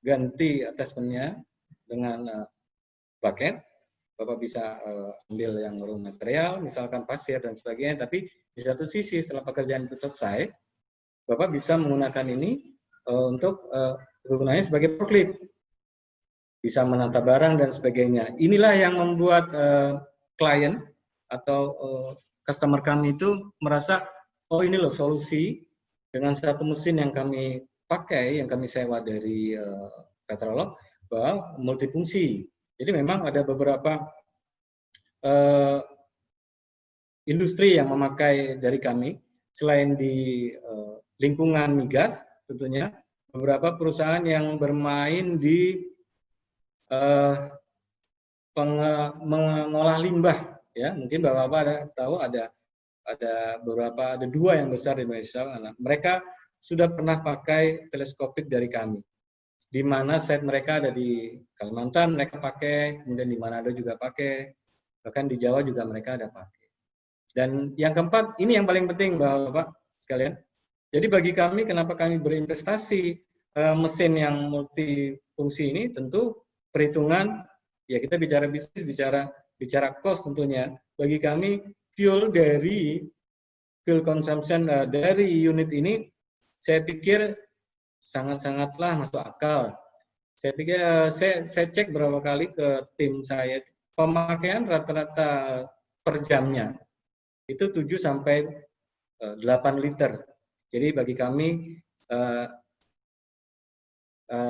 ganti attachment-nya dengan bucket, Bapak bisa ambil yang raw material, misalkan pasir dan sebagainya, tapi di satu sisi setelah pekerjaan itu selesai, Bapak bisa menggunakan ini untuk kegunaannya sebagai forklift, bisa menata barang dan sebagainya. Inilah yang membuat klien atau customer kami itu merasa, oh ini loh solusi dengan satu mesin yang kami pakai, yang kami sewa dari Petrolog, bahwa multifungsi. Jadi memang ada beberapa industri yang memakai dari kami, selain di lingkungan migas, tentunya beberapa perusahaan yang bermain di mengolah limbah, ya mungkin Bapak-bapak tahu ada beberapa, ada 2 yang besar di Indonesia. Mereka sudah pernah pakai teleskopik dari kami, di mana site mereka ada di Kalimantan mereka pakai, kemudian di Manado juga pakai, bahkan di Jawa juga mereka ada pakai. Dan yang keempat, ini yang paling penting Bapak sekalian. Jadi bagi kami, kenapa kami berinvestasi mesin yang multifungsi ini, tentu perhitungan, ya kita bicara bisnis, bicara cost tentunya. Bagi kami, fuel consumption dari unit ini, saya pikir sangat-sangatlah masuk akal. Saya pikir saya cek berapa kali ke tim saya, pemakaian rata-rata per jamnya itu 7 sampai 8 liter. Jadi bagi kami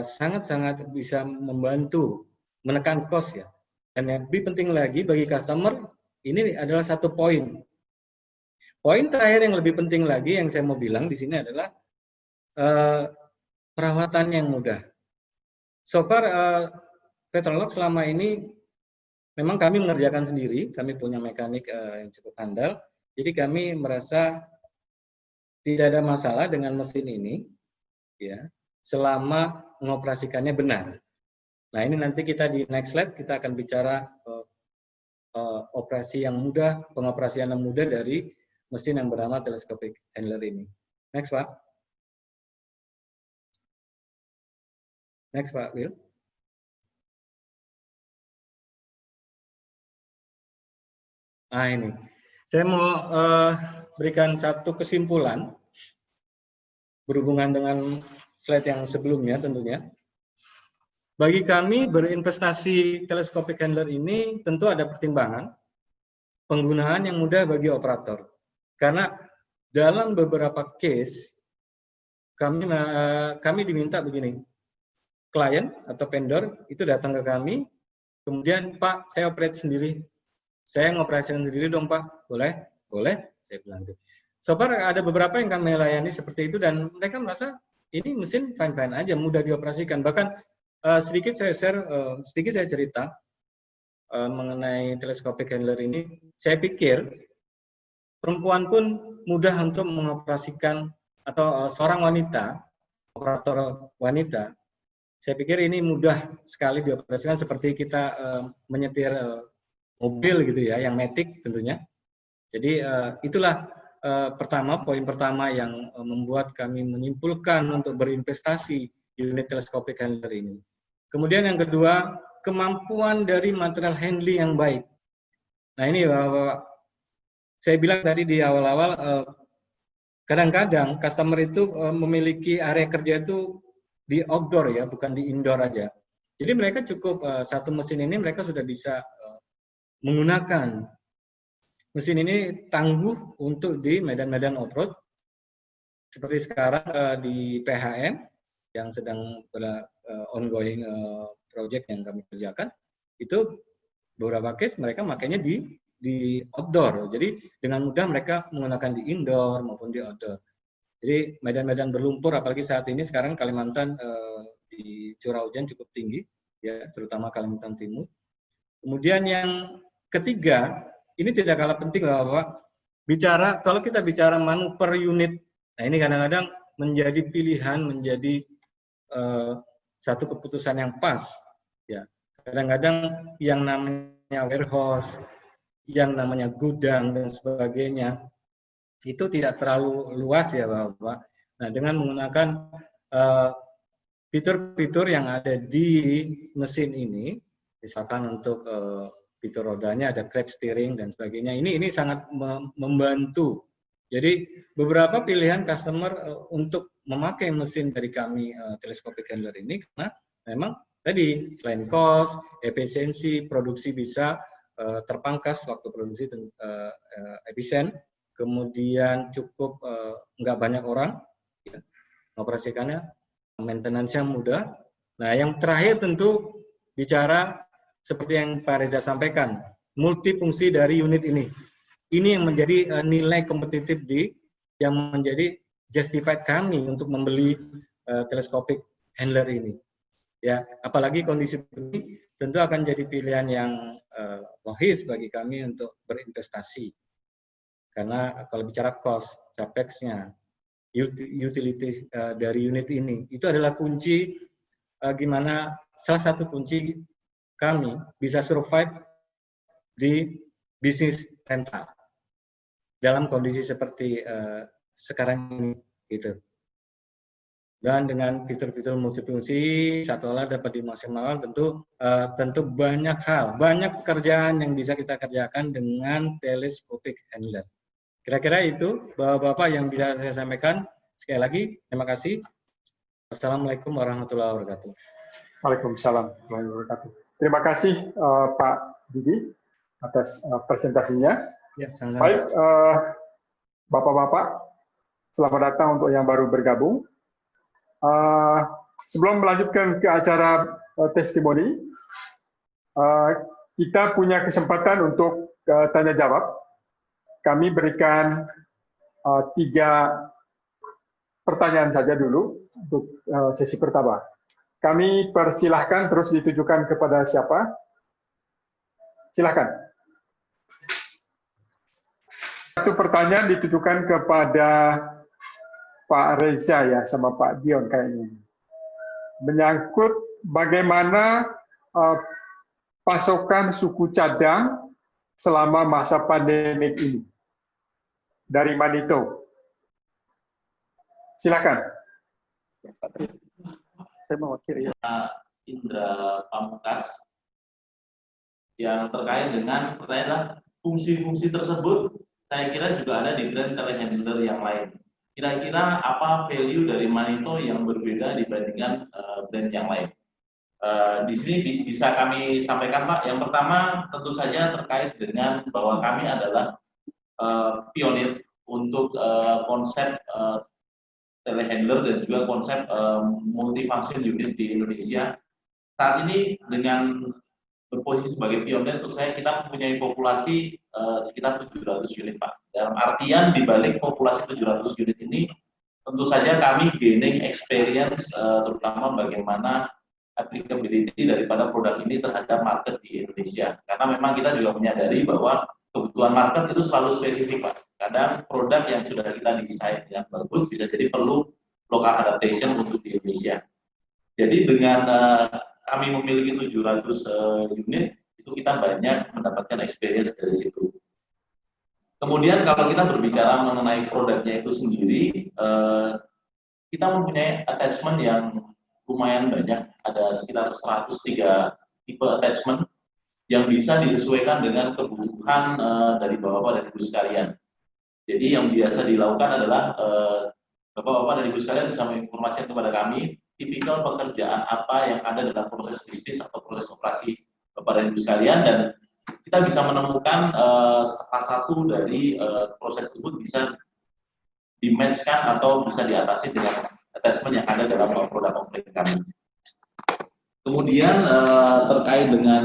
sangat-sangat bisa membantu menekan cost ya. Dan yang lebih penting lagi bagi customer, ini adalah satu poin. Poin terakhir yang lebih penting lagi yang saya mau bilang di sini adalah perawatan yang mudah. So far, Petrolog selama ini memang kami mengerjakan sendiri, kami punya mekanik yang cukup handal, jadi kami merasa tidak ada masalah dengan mesin ini, ya, selama mengoperasikannya benar. Nah ini nanti kita di next slide kita akan bicara operasi yang mudah, pengoperasian yang mudah dari mesin yang bernama telescopic handler ini. Next Pak. Next Pak Will. Nah ini, saya mau berikan satu kesimpulan berhubungan dengan slide yang sebelumnya tentunya. Bagi kami berinvestasi telescopic handler ini tentu ada pertimbangan penggunaan yang mudah bagi operator. Karena dalam beberapa case kami diminta begini, klien atau vendor itu datang ke kami, kemudian Pak saya operate sendiri. Saya ngoperasikan sendiri dong Pak, boleh? Boleh, saya bilang gitu. So far ada beberapa yang kami layani seperti itu dan mereka merasa ini mesin fine-fine aja, mudah dioperasikan. Bahkan sedikit saya cerita mengenai telescopic handler ini. Saya pikir perempuan pun mudah untuk mengoperasikan, atau seorang wanita, operator wanita, saya pikir ini mudah sekali dioperasikan seperti kita menyetir mobil gitu ya, yang matic tentunya. Jadi itulah poin pertama yang membuat kami menyimpulkan untuk berinvestasi unit telescopic handler ini. Kemudian yang kedua, kemampuan dari material handling yang baik. Nah ini saya bilang tadi di awal-awal, kadang-kadang customer itu memiliki area kerja itu di outdoor ya, bukan di indoor aja. Jadi mereka cukup satu mesin ini mereka sudah bisa menggunakan. Mesin ini tangguh untuk di medan-medan off-road, seperti sekarang di PHM yang sedang ongoing project yang kami kerjakan, itu beberapa case mereka makanya di outdoor. Jadi dengan mudah mereka menggunakan di indoor maupun di outdoor. Jadi medan-medan berlumpur, apalagi saat ini sekarang Kalimantan di curah hujan cukup tinggi, ya, terutama Kalimantan Timur. Kemudian yang ketiga, ini tidak kalah penting bahwa kalau kita bicara manuver unit, nah ini kadang-kadang menjadi pilihan, menjadi satu keputusan yang pas. Ya, kadang-kadang yang namanya warehouse, yang namanya gudang dan sebagainya itu tidak terlalu luas ya Bapak. Nah, dengan menggunakan fitur-fitur yang ada di mesin ini, misalkan untuk fitur rodanya ada crab steering dan sebagainya, ini sangat membantu. Jadi beberapa pilihan customer untuk memakai mesin dari kami telescopic handler ini karena memang tadi selain cost, efisiensi, produksi bisa terpangkas, waktu produksi efisien, kemudian cukup nggak banyak orang ya, mengoperasikannya, maintenance-nya mudah. Nah, yang terakhir tentu bicara seperti yang Pak Reza sampaikan, multifungsi dari unit ini. Ini yang menjadi nilai kompetitif yang menjadi justified kami untuk membeli telescopic handler ini. Ya, apalagi kondisi ini tentu akan jadi pilihan yang logis bagi kami untuk berinvestasi. Karena kalau bicara cost, capex-nya, utilities dari unit ini, itu adalah kunci gimana salah satu kunci kami bisa survive di bisnis rental dalam kondisi seperti sekarang ini, gitu. Dan dengan fitur-fitur multifungsi satu alat dapat dimaksimalkan, tentu banyak hal, banyak pekerjaan yang bisa kita kerjakan dengan telescopic handler. Kira-kira itu Bapak-bapak yang bisa saya sampaikan. Sekali lagi terima kasih. Assalamualaikum warahmatullahi wabarakatuh. Waalaikumsalam warahmatullahi wabarakatuh. Terima kasih Pak Didi atas presentasinya. Ya, sama-sama. Baik, Bapak-bapak, selamat datang untuk yang baru bergabung. Sebelum melanjutkan ke acara testimoni, kita punya kesempatan untuk tanya jawab. Kami berikan 3 pertanyaan saja dulu untuk sesi pertama. Kami persilahkan terus ditujukan kepada siapa? Silakan. Satu pertanyaan ditujukan kepada Pak Reza ya, sama Pak Dion kayaknya. Menyangkut bagaimana pasokan suku cadang selama masa pandemik ini. Dari Manito. Silakan. Saya mewakili. Indra Pamungkas yang terkait dengan pertanyaan fungsi-fungsi tersebut saya kira juga ada di brand telehandler yang lain. Kira-kira apa value dari Manito yang berbeda dibandingkan brand yang lain? Di sini bisa kami sampaikan Pak. Yang pertama tentu saja terkait dengan bahwa kami adalah pionir untuk konsep telehandler dan juga konsep multifunction unit di Indonesia. Saat ini dengan berposisi sebagai pionir, untuk saya kita mempunyai populasi sekitar 700 unit Pak. Dalam artian di balik populasi 700 unit ini, tentu saja kami gaining experience terutama bagaimana applicability daripada produk ini terhadap market di Indonesia. Karena memang kita juga menyadari bahwa kebutuhan market itu selalu spesifik Pak. Kadang produk yang sudah kita desain yang bagus bisa jadi perlu local adaptation untuk di Indonesia. Jadi dengan kami memiliki 700 unit, itu kita banyak mendapatkan experience dari situ. Kemudian kalau kita berbicara mengenai produknya itu sendiri, kita mempunyai attachment yang lumayan banyak, ada sekitar 103 tipe attachment yang bisa disesuaikan dengan kebutuhan dari Bapak-Bapak dan Ibu sekalian. Jadi yang biasa dilakukan adalah Bapak-Bapak dan Ibu sekalian bisa menginformasikan kepada kami tipikal pekerjaan apa yang ada dalam proses bisnis atau proses operasi Bapak dan Ibu sekalian, dan kita bisa menemukan salah satu dari proses tersebut bisa di-match-kan atau bisa diatasi dengan attachment yang ada dalam produk offering kami. Kemudian terkait dengan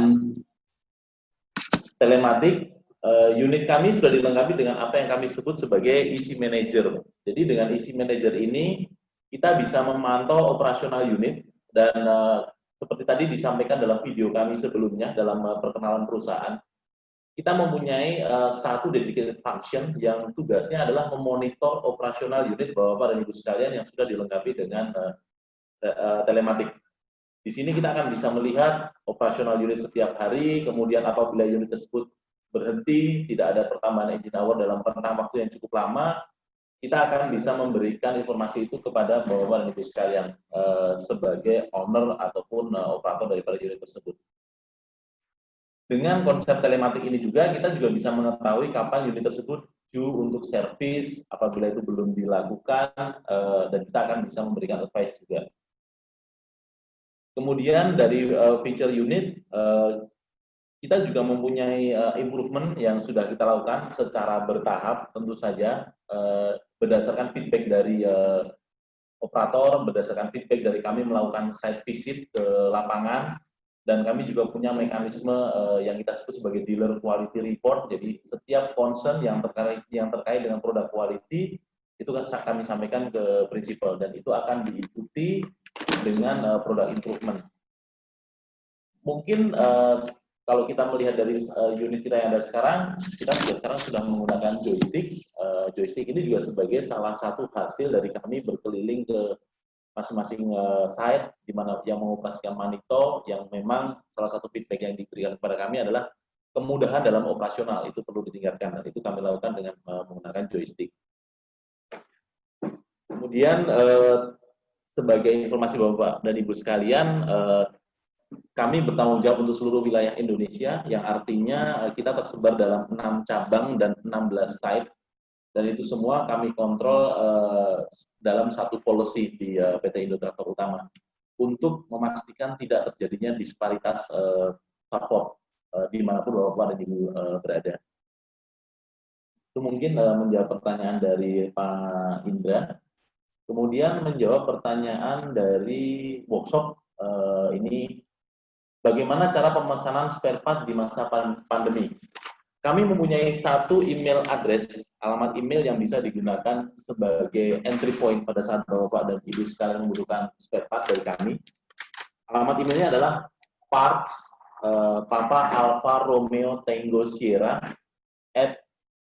telematik, unit kami sudah dilengkapi dengan apa yang kami sebut sebagai Easy Manager. Jadi dengan Easy Manager ini kita bisa memantau operasional unit dan seperti tadi disampaikan dalam video kami sebelumnya dalam perkenalan perusahaan, kita mempunyai satu dedicated function yang tugasnya adalah memonitor operasional unit Bapak dan Ibu sekalian yang sudah dilengkapi dengan telematik. Di sini kita akan bisa melihat operasional unit setiap hari, kemudian apabila unit tersebut berhenti, tidak ada pertambahan engine hour dalam rentang waktu yang cukup lama, kita akan bisa memberikan informasi itu kepada Bapak dan Ibu sekalian sebagai owner ataupun operator daripada unit tersebut. Dengan konsep telematik ini juga, kita juga bisa mengetahui kapan unit tersebut due untuk servis, apabila itu belum dilakukan, dan kita akan bisa memberikan advice juga. Kemudian dari feature unit, kita juga mempunyai improvement yang sudah kita lakukan secara bertahap, tentu saja berdasarkan feedback dari operator, berdasarkan feedback dari kami melakukan site visit ke lapangan, dan kami juga punya mekanisme yang kita sebut sebagai dealer quality report. Jadi setiap concern yang terkait dengan produk quality itu kami sampaikan ke prinsipal, dan itu akan diikuti dengan produk improvement. Mungkin kalau kita melihat dari unit kita yang ada sekarang, kita juga sekarang sudah menggunakan joystick. Joystick ini juga sebagai salah satu hasil dari kami berkeliling ke masing-masing site di mana yang mengoperasikan Manito, yang memang salah satu feedback yang diberikan kepada kami adalah kemudahan dalam operasional, itu perlu ditingkatkan, dan itu kami lakukan dengan menggunakan joystick. Kemudian sebagai informasi Bapak dan Ibu sekalian, kami bertanggung jawab untuk seluruh wilayah Indonesia, yang artinya kita tersebar dalam 6 cabang dan 16 site, dan itu semua kami kontrol dalam satu policy di PT Indo Traktor Utama untuk memastikan tidak terjadinya disparitas support dimanapun Bapak dan Ibu berada. Itu mungkin menjawab pertanyaan dari Pak Indra. Kemudian menjawab pertanyaan dari workshop ini, bagaimana cara pemesanan spare part di masa pandemi? Kami mempunyai satu email address, alamat email yang bisa digunakan sebagai entry point pada saat Bapak dan Ibu sekalian membutuhkan spare part dari kami. Alamat emailnya adalah parts Papa Alpha Romeo Tango Sierra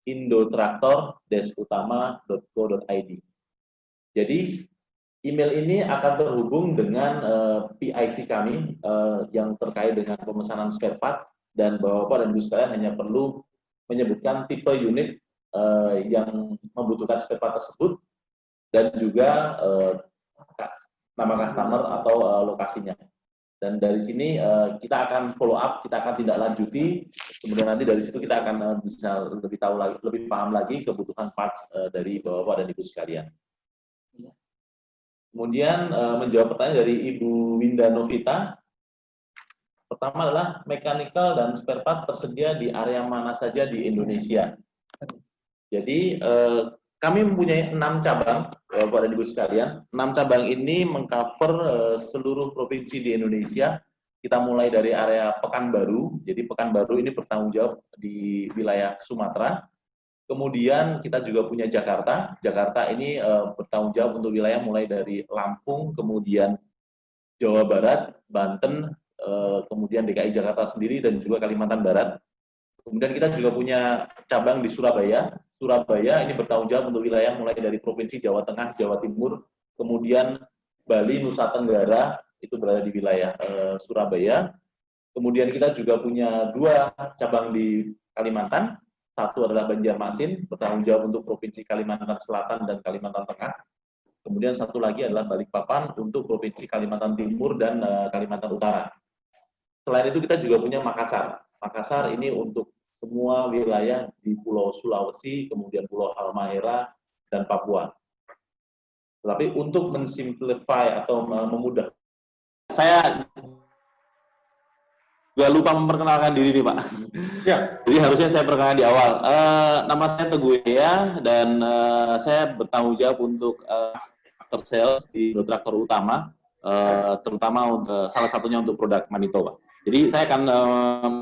@indotraktor-utama.co.id. Jadi email ini akan terhubung dengan PIC kami yang terkait dengan pemesanan spare part, dan Bapak dan Ibu sekalian hanya perlu menyebutkan tipe unit yang membutuhkan spare part tersebut, dan juga nama customer atau lokasinya. Dan dari sini kita akan follow up, kita akan tidak lanjuti, kemudian nanti dari situ kita akan bisa lebih tahu lagi, lebih paham lagi kebutuhan parts dari Bapak dan Ibu sekalian. Kemudian menjawab pertanyaan dari Ibu Winda Novita. Pertama adalah mechanical dan spare part tersedia di area mana saja di Indonesia. Jadi kami mempunyai 6 cabang, Bapak dan Ibu sekalian. 6 cabang ini mengcover seluruh provinsi di Indonesia. Kita mulai dari area Pekanbaru. Jadi Pekanbaru ini bertanggung jawab di wilayah Sumatera. Kemudian kita juga punya Jakarta. Jakarta ini bertanggung jawab untuk wilayah mulai dari Lampung, kemudian Jawa Barat, Banten, kemudian DKI Jakarta sendiri, dan juga Kalimantan Barat. Kemudian kita juga punya cabang di Surabaya. Surabaya ini bertanggung jawab untuk wilayah mulai dari Provinsi Jawa Tengah, Jawa Timur, kemudian Bali, Nusa Tenggara, itu berada di wilayah Surabaya. Kemudian kita juga punya 2 cabang di Kalimantan. Satu adalah Banjarmasin, bertanggung jawab untuk Provinsi Kalimantan Selatan dan Kalimantan Tengah. Kemudian satu lagi adalah Balikpapan untuk Provinsi Kalimantan Timur dan Kalimantan Utara. Selain itu kita juga punya Makassar. Makassar ini untuk semua wilayah di Pulau Sulawesi, kemudian Pulau Halmahera, dan Papua. Tetapi untuk mensimplify atau memudahkan, saya juga lupa memperkenalkan diri nih Pak. Ya. Jadi harusnya saya perkenalkan di awal. Nama saya Teguh ya, dan saya bertanggung jawab untuk after sales di Indo Traktor Utama, terutama untuk salah satunya untuk produk Manito Pak. Jadi saya akan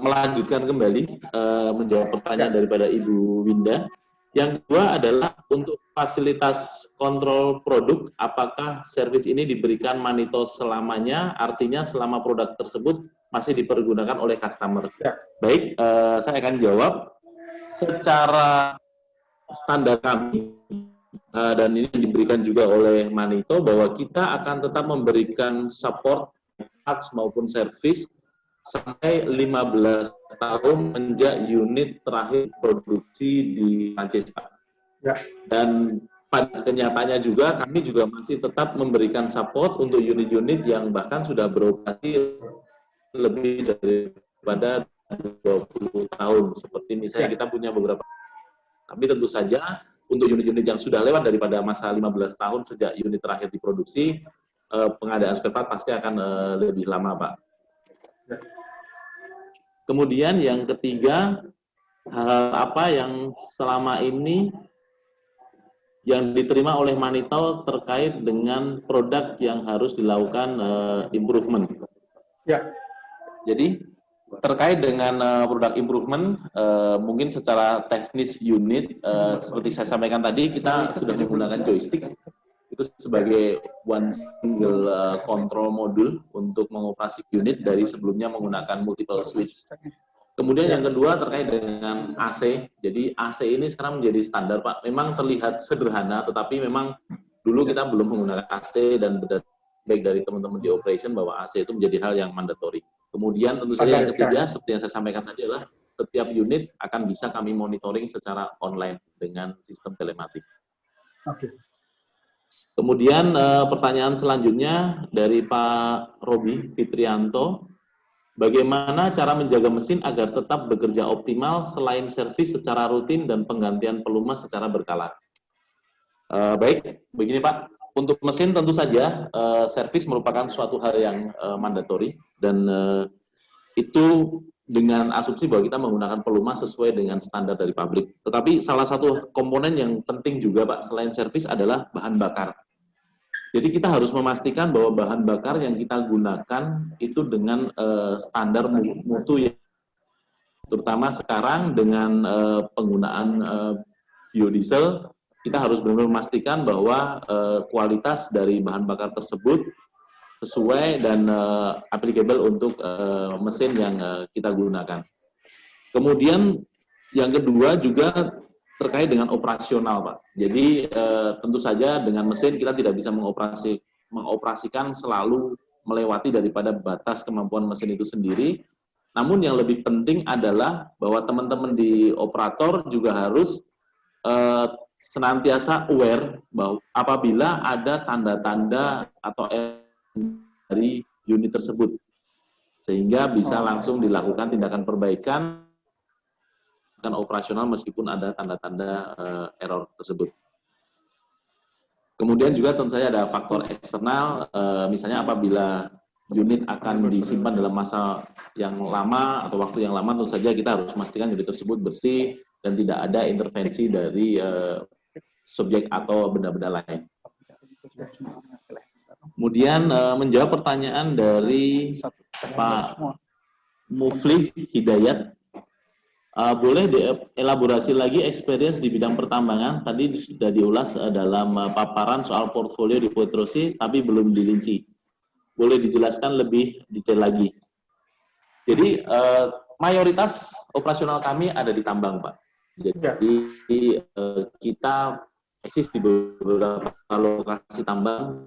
melanjutkan kembali menjawab pertanyaan daripada Ibu Winda. Yang kedua adalah untuk fasilitas kontrol produk, apakah servis ini diberikan Manito selamanya, artinya selama produk tersebut masih dipergunakan oleh customer. Baik, saya akan jawab. Secara standar kami, dan ini diberikan juga oleh Manito, bahwa kita akan tetap memberikan support parts maupun servis sampai 15 tahun menjak unit terakhir produksi di Prancis, Pak. Ya. Dan pada kenyataannya juga kami juga masih tetap memberikan support untuk unit-unit yang bahkan sudah beroperasi lebih daripada 20 tahun. Seperti misalnya kita punya beberapa, tapi tentu saja untuk unit-unit yang sudah lewat daripada masa 15 tahun sejak unit terakhir diproduksi, pengadaan spare part pasti akan lebih lama, Pak. Kemudian yang ketiga, hal apa yang selama ini yang diterima oleh Manito terkait dengan produk yang harus dilakukan improvement. Ya. Jadi terkait dengan produk improvement, mungkin secara teknis unit, seperti saya sampaikan tadi, kita sudah menggunakan joystick itu sebagai one single control module untuk mengoperasi unit dari sebelumnya menggunakan multiple switch. Kemudian yang kedua terkait dengan AC. Jadi AC ini sekarang menjadi standar, Pak. Memang terlihat sederhana, tetapi memang dulu kita belum menggunakan AC dan baik dari teman-teman di operation bahwa AC itu menjadi hal yang mandatory. Kemudian tentu saja yang ketiga, seperti yang saya sampaikan tadi adalah setiap unit akan bisa kami monitoring secara online dengan sistem telematik. Oke. Kemudian pertanyaan selanjutnya dari Pak Robi Fitrianto, bagaimana cara menjaga mesin agar tetap bekerja optimal selain servis secara rutin dan penggantian pelumas secara berkala? Baik, begini Pak, untuk mesin tentu saja servis merupakan suatu hal yang mandatori dan itu dengan asumsi bahwa kita menggunakan pelumas sesuai dengan standar dari pabrik. Tetapi salah satu komponen yang penting juga Pak, selain servis adalah bahan bakar. Jadi kita harus memastikan bahwa bahan bakar yang kita gunakan itu dengan standar mutu ya. Terutama sekarang dengan penggunaan biodiesel, kita harus benar-benar memastikan bahwa kualitas dari bahan bakar tersebut sesuai dan applicable untuk mesin yang kita gunakan. Kemudian yang kedua juga terkait dengan operasional, Pak. Jadi tentu saja dengan mesin kita tidak bisa mengoperasikan selalu melewati daripada batas kemampuan mesin itu sendiri. Namun yang lebih penting adalah bahwa teman-teman di operator juga harus senantiasa aware bahwa apabila ada tanda-tanda atau dari unit tersebut, sehingga bisa langsung dilakukan tindakan perbaikan operasional meskipun ada tanda-tanda error tersebut. Kemudian juga tentu saja ada faktor eksternal, misalnya apabila unit akan disimpan dalam masa yang lama atau waktu yang lama, tentu saja kita harus memastikan unit tersebut bersih dan tidak ada intervensi dari subjek atau benda-benda lain. Kemudian menjawab pertanyaan dari Pak Mufli Hidayat, boleh dielaborasi lagi experience di bidang pertambangan? Tadi sudah diulas dalam paparan soal portfolio di Petrosi, tapi belum dirinci. Boleh dijelaskan lebih detail lagi? Jadi mayoritas operasional kami ada di tambang, Pak. Jadi kita eksis di beberapa lokasi tambang.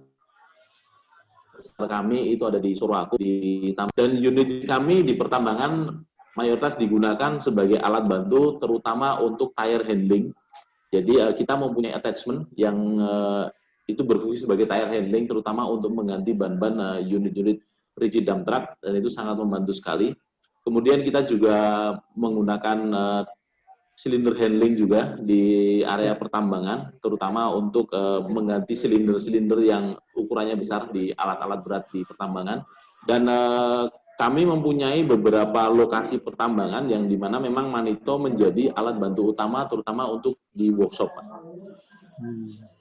Kami itu ada di Suraku, di tambang, dan unit kami di pertambangan mayoritas digunakan sebagai alat bantu, terutama untuk tire handling. Jadi kita mempunyai attachment yang itu berfungsi sebagai tire handling, terutama untuk mengganti ban-ban unit-unit rigid dump truck, dan itu sangat membantu sekali. Kemudian kita juga menggunakan silinder handling juga di area pertambangan, terutama untuk mengganti silinder-silinder yang ukurannya besar di alat-alat berat di pertambangan. Dan kami mempunyai beberapa lokasi pertambangan yang dimana memang Manito menjadi alat bantu utama, terutama untuk di workshop.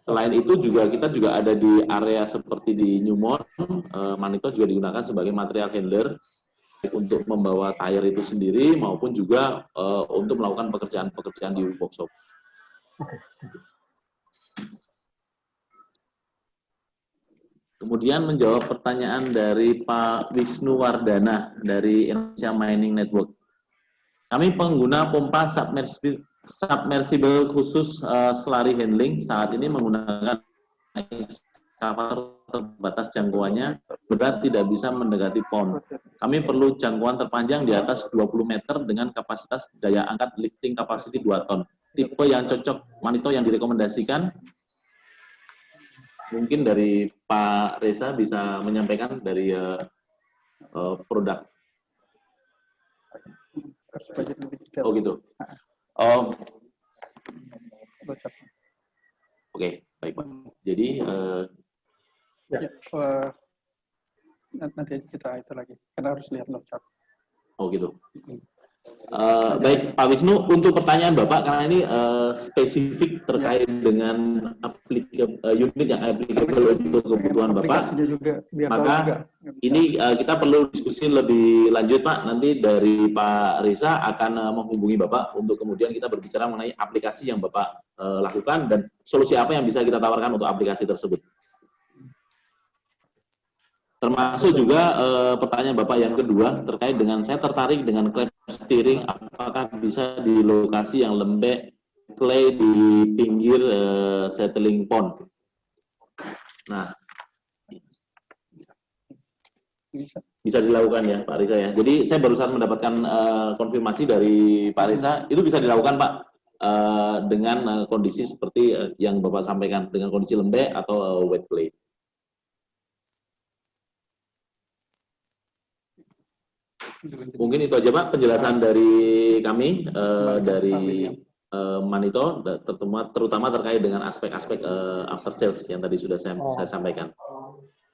Selain itu juga kita juga ada di area seperti di Newmont, Manito juga digunakan sebagai material handler. untuk membawa tire itu sendiri maupun juga untuk melakukan pekerjaan-pekerjaan di workshop. Kemudian menjawab pertanyaan dari Pak Wisnu Wardana dari Indonesia Mining Network. Kami pengguna pompa submersible khusus slurry handling saat ini menggunakan ekskavator terbatas jangkauannya, berat tidak bisa mendekati pon. Kami perlu jangkauan terpanjang di atas 20 meter dengan kapasitas daya angkat lifting capacity 2 ton. Tipe yang cocok Manito yang direkomendasikan, mungkin dari Pak Reza bisa menyampaikan dari produk. Oh gitu. Oh. Oke, baik Pak. Jadi nanti kita itu lagi, karena harus lihat logchart. Oh gitu. Baik Pak Wisnu, untuk pertanyaan Bapak karena ini spesifik terkait dengan unit yang applicable untuk kebutuhan Bapak, juga, maka ini kita perlu diskusi lebih lanjut Pak. Nanti dari Pak Reza akan menghubungi Bapak untuk kemudian kita berbicara mengenai aplikasi yang Bapak lakukan dan solusi apa yang bisa kita tawarkan untuk aplikasi tersebut. Termasuk juga pertanyaan Bapak yang kedua terkait dengan saya tertarik dengan clamp steering, apakah bisa di lokasi yang lembek, clay di pinggir settling pond. Nah, bisa dilakukan ya Pak Reza ya. Jadi saya barusan mendapatkan konfirmasi dari Pak Reza, itu bisa dilakukan Pak dengan kondisi seperti yang Bapak sampaikan, dengan kondisi lembek atau wet clay. Mungkin itu aja Pak penjelasan dari kami dari Manito, terutama terkait dengan aspek-aspek after sales yang tadi sudah saya sampaikan.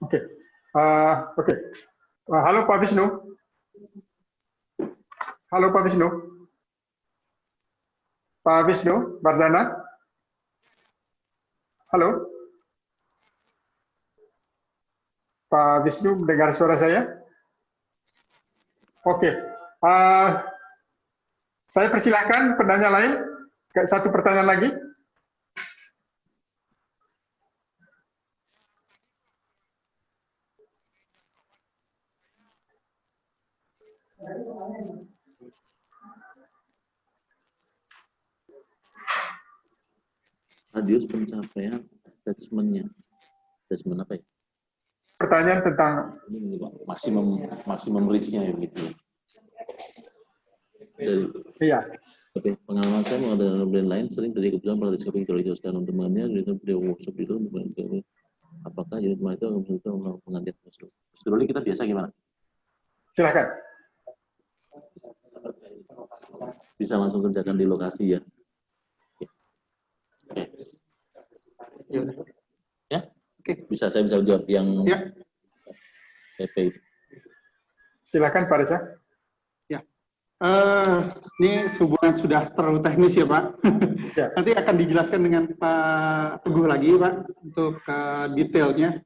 Oke. Halo Pak Wisnu. Halo Pak Wisnu. Pak Wisnu Wardana. Halo. Pak Wisnu mendengar suara saya? Oke, saya persilahkan penanya lain. Satu pertanyaan lagi. Radius pencapaian attachment-nya. Attachment apa ya? Pertanyaan tentang ini Pak, maksimum reach-nya gitu. Iya. Oke, pengalaman saya mengadakan brand lain sering terjadi kebetulan pada discovery itu sekarang untuk mengambil itu video workshop itu apakah unit itu akan bisa melakukan penggantian prosedur kita biasa gimana? Silakan. Bisa langsung kerjakan di lokasi ya. Oke. Ya? Oke, bisa saya bisa jawab yang PP. Silakan Pak Reza. Ini hubungan sudah terlalu teknis ya Pak. Ya. Nanti akan dijelaskan dengan Pak Teguh lagi Pak untuk detailnya.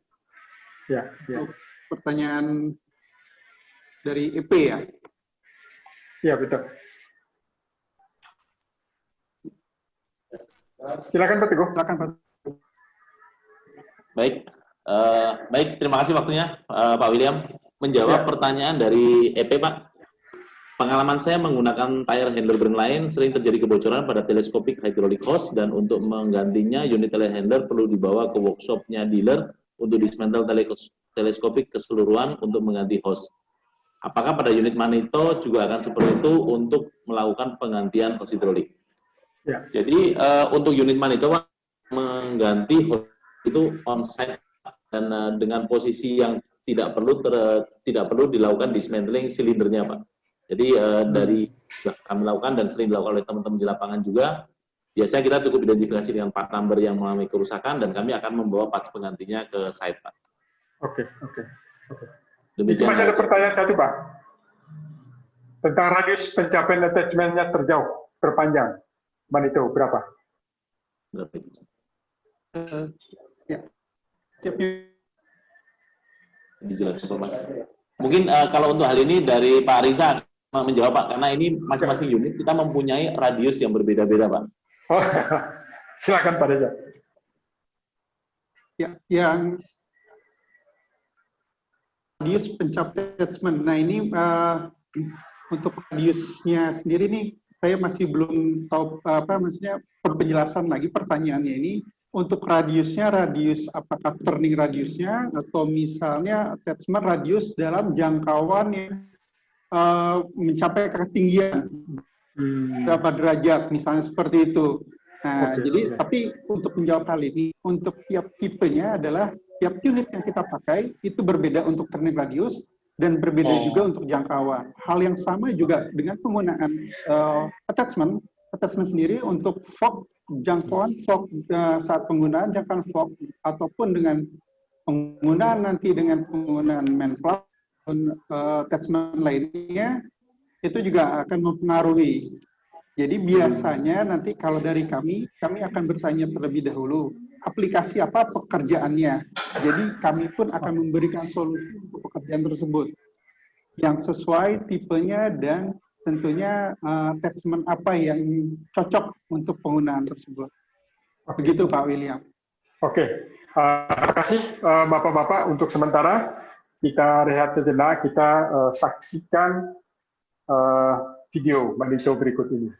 Ya. Untuk pertanyaan dari EP ya. Iya betul. Silakan Pak Teguh. Silakan Pak. Baik, baik. Terima kasih waktunya Pak William menjawab pertanyaan dari EP Pak. Pengalaman saya menggunakan tire handler brand lain sering terjadi kebocoran pada telescopic hydraulic hose dan untuk menggantinya unit tire handler perlu dibawa ke workshopnya dealer untuk dismantle teleskopik keseluruhan untuk mengganti hose. Apakah pada unit Manito juga akan seperti itu untuk melakukan penggantian hose hidrolik? Ya. Jadi untuk unit Manito mengganti hose itu on-site dan dengan posisi yang tidak perlu dilakukan dismantling silindernya Pak. Jadi dari kami lakukan dan sering dilakukan oleh teman-teman di lapangan juga, biasanya kita cukup identifikasi dengan part number yang mengalami kerusakan dan kami akan membawa parts penggantinya ke site Pak. Oke. Demikian. Masih ada pertanyaan satu Pak. Tentang radius pencapaian attachment-nya terpanjang. Manito berapa? Ya. Dijelaskan Pak. Mungkin kalau untuk hal ini dari Pak Riza menjawab Pak, karena ini masing-masing unit kita mempunyai radius yang berbeda-beda Pak. Oh, silakan Pak Reza. Ya, yang radius pencapaian attachment. Nah ini untuk radiusnya sendiri nih saya masih belum tahu maksudnya penjelasan lagi pertanyaannya ini. Untuk radiusnya, radius apakah turning radiusnya atau misalnya attachment radius dalam jangkauan yang mencapai ketinggian berapa derajat, misalnya seperti itu. Nah, jadi tapi untuk menjawab hal ini, untuk tiap tipenya adalah tiap unit yang kita pakai itu berbeda untuk turning radius dan berbeda juga untuk jangkauan. Hal yang sama juga dengan penggunaan attachment sendiri untuk fog, jangkauan fog saat penggunaan jangkauan fog ataupun dengan penggunaan nanti dengan penggunaan main cloud attachment lainnya itu juga akan mempengaruhi. Jadi biasanya nanti kalau dari kami akan bertanya terlebih dahulu aplikasi apa pekerjaannya. Jadi kami pun akan memberikan solusi untuk pekerjaan tersebut yang sesuai tipenya dan tentunya attachment apa yang cocok untuk penggunaan tersebut. Begitu Pak William. Oke, terima kasih Bapak-Bapak. Untuk sementara kita rehat sejenak, kita saksikan video Manito berikut ini.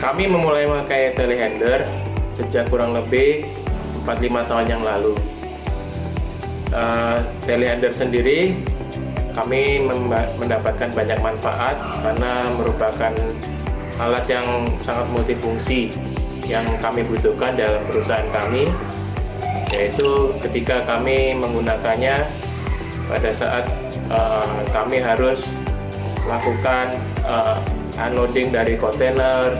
Kami memulai memakai telehandler sejak kurang lebih 4-5 tahun yang lalu. Telehandler sendiri kami mendapatkan banyak manfaat karena merupakan alat yang sangat multifungsi yang kami butuhkan dalam perusahaan kami, yaitu ketika kami menggunakannya pada saat kami harus melakukan unloading dari kontainer,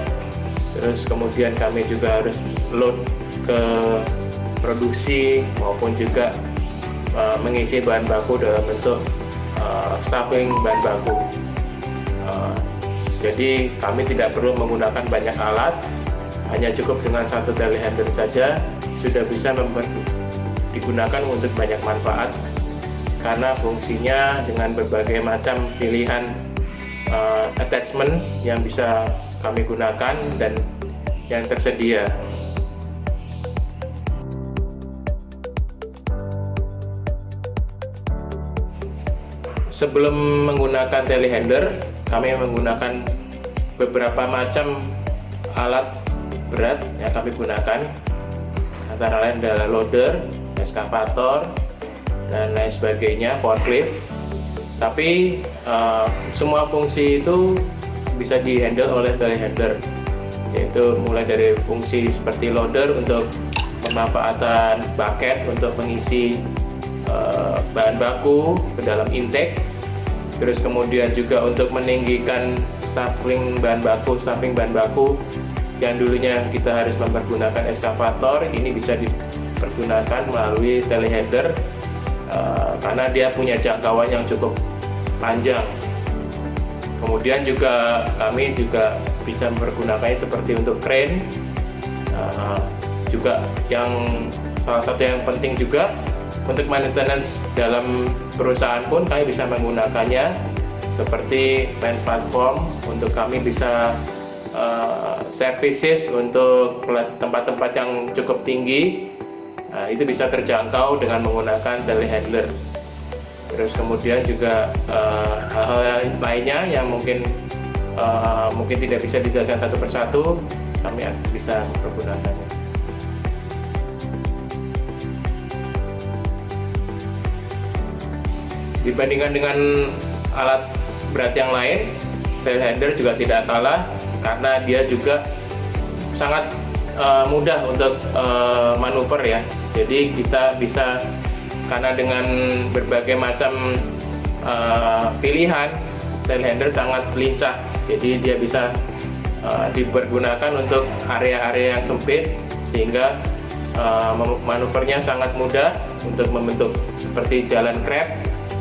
terus kemudian kami juga harus load ke produksi maupun juga mengisi bahan baku dalam bentuk stuffing bahan baku. Jadi kami tidak perlu menggunakan banyak alat, hanya cukup dengan satu telehandler saja sudah bisa digunakan untuk banyak manfaat karena fungsinya dengan berbagai macam pilihan attachment yang bisa kami gunakan dan yang tersedia. Sebelum menggunakan telehandler, kami menggunakan beberapa macam alat berat yang kami gunakan, antara lain adalah loader, eskavator, dan lain sebagainya, forklift. Tapi semua fungsi itu bisa dihandle oleh telehandler, yaitu mulai dari fungsi seperti loader untuk pemanfaatan bucket untuk mengisi bahan baku ke dalam intake, terus kemudian juga untuk meninggikan stuffing bahan baku yang dulunya kita harus mempergunakan eskavator, ini bisa dipergunakan melalui telehandler karena dia punya jangkauan yang cukup panjang. Kemudian juga kami juga bisa mempergunakannya seperti untuk crane, juga yang salah satu yang penting juga untuk maintenance dalam perusahaan pun kami bisa menggunakannya seperti main platform untuk kami bisa services untuk tempat-tempat yang cukup tinggi, itu bisa terjangkau dengan menggunakan telehandler. Terus kemudian juga hal-hal lainnya yang mungkin tidak bisa dijelaskan satu persatu, kami bisa mempergunakannya. Dibandingkan dengan alat berat yang lain, telehandler juga tidak kalah karena dia juga sangat mudah untuk manuver ya. Jadi kita bisa, karena dengan berbagai macam pilihan, telehandler sangat lincah. Jadi dia bisa dipergunakan untuk area-area yang sempit, sehingga manuvernya sangat mudah untuk membentuk seperti jalan krep,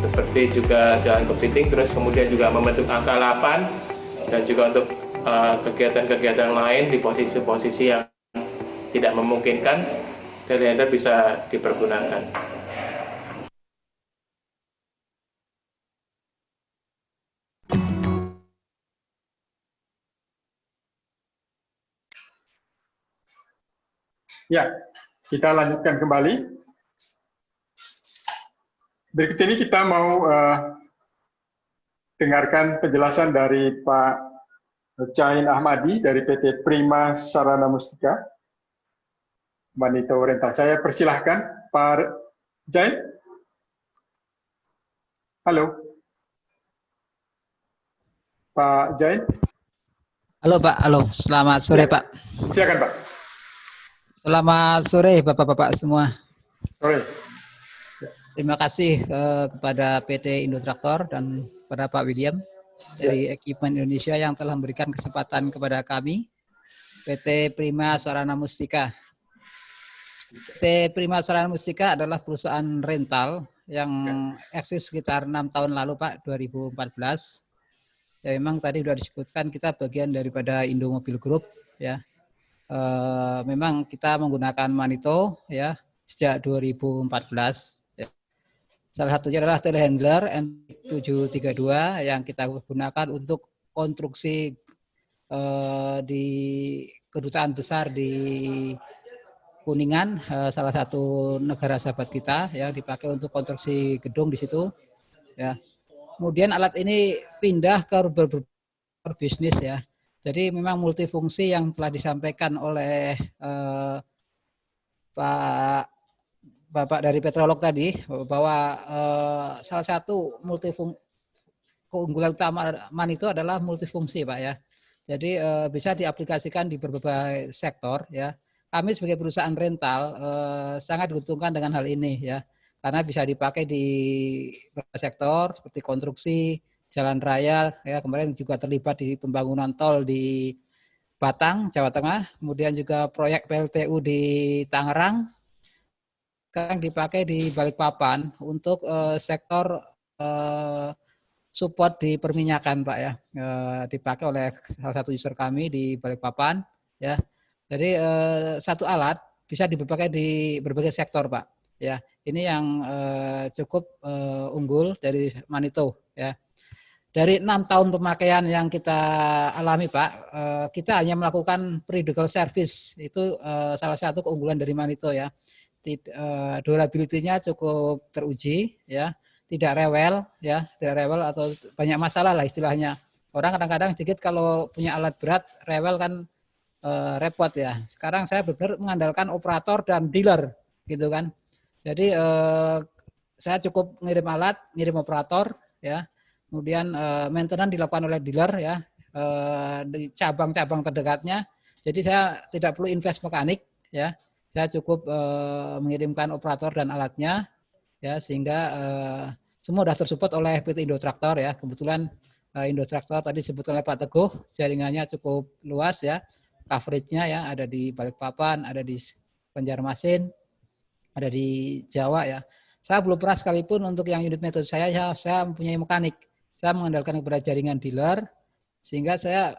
seperti juga jalan kepiting, terus kemudian juga membentuk angka 8, dan juga untuk kegiatan-kegiatan lain di posisi-posisi yang tidak memungkinkan, telehandler bisa dipergunakan. Ya, kita lanjutkan kembali. Berikut ini kita mau dengarkan penjelasan dari Pak Jain Ahmadi dari PT Prima Sarana Mustika, Manito Rental. Saya persilahkan Pak Jain. Halo. Pak Jain. Halo Pak, halo. Selamat sore Pak. Silakan Pak. Selamat sore Bapak-Bapak semua. Sore. Terima kasih kepada PT Indotraktor dan kepada Pak William dari Equipment Indonesia yang telah memberikan kesempatan kepada kami, PT Prima Sarana Mustika. PT Prima Sarana Mustika adalah perusahaan rental yang eksis sekitar 6 tahun lalu Pak, 2014. Ya memang tadi sudah disebutkan kita bagian daripada Indomobil Group ya. Memang kita menggunakan Manito ya sejak 2014. Ya. Salah satunya adalah telehandler N732 yang kita gunakan untuk konstruksi di kedutaan besar di Kuningan, salah satu negara sahabat kita ya, dipakai untuk konstruksi gedung di situ. Ya. Kemudian alat ini pindah ke berbisnis ya. Jadi memang multifungsi yang telah disampaikan oleh Bapak dari Petrolog tadi, bahwa salah satu keunggulan utama Manito adalah multifungsi Pak ya. Jadi bisa diaplikasikan di berbagai sektor ya. Kami sebagai perusahaan rental sangat diuntungkan dengan hal ini ya. Karena bisa dipakai di berbagai sektor seperti konstruksi, jalan raya, ya kemarin juga terlibat di pembangunan tol di Batang, Jawa Tengah, kemudian juga proyek PLTU di Tangerang, sekarang dipakai di Balikpapan untuk sektor support di perminyakan Pak ya, dipakai oleh salah satu user kami di Balikpapan ya. Jadi satu alat bisa dipakai di berbagai sektor Pak ya. Ini yang cukup unggul dari Manito ya. Dari 6 tahun pemakaian yang kita alami Pak, kita hanya melakukan pre-legal service. Itu salah satu keunggulan dari Manito ya. Durability-nya cukup teruji ya, tidak rewel ya, tidak rewel atau banyak masalah lah istilahnya. Orang kadang-kadang sedikit kalau punya alat berat rewel kan repot ya. Sekarang saya benar-benar mengandalkan operator dan dealer gitu kan. Jadi saya cukup ngirim alat, ngirim operator ya. Kemudian maintenance dilakukan oleh dealer ya di cabang-cabang terdekatnya. Jadi saya tidak perlu invest mekanik ya. Saya cukup mengirimkan operator dan alatnya ya, sehingga semua sudah tersupport oleh PT Indotraktor ya. Kebetulan Indotraktor tadi disebut oleh Pak Teguh, jaringannya cukup luas ya. Coverage-nya ya ada di Balikpapan, ada di Banjarmasin, ada di Jawa ya. Saya belum pernah sekalipun untuk yang unit metode saya mempunyai mekanik. Saya mengandalkan kepada jaringan dealer, sehingga saya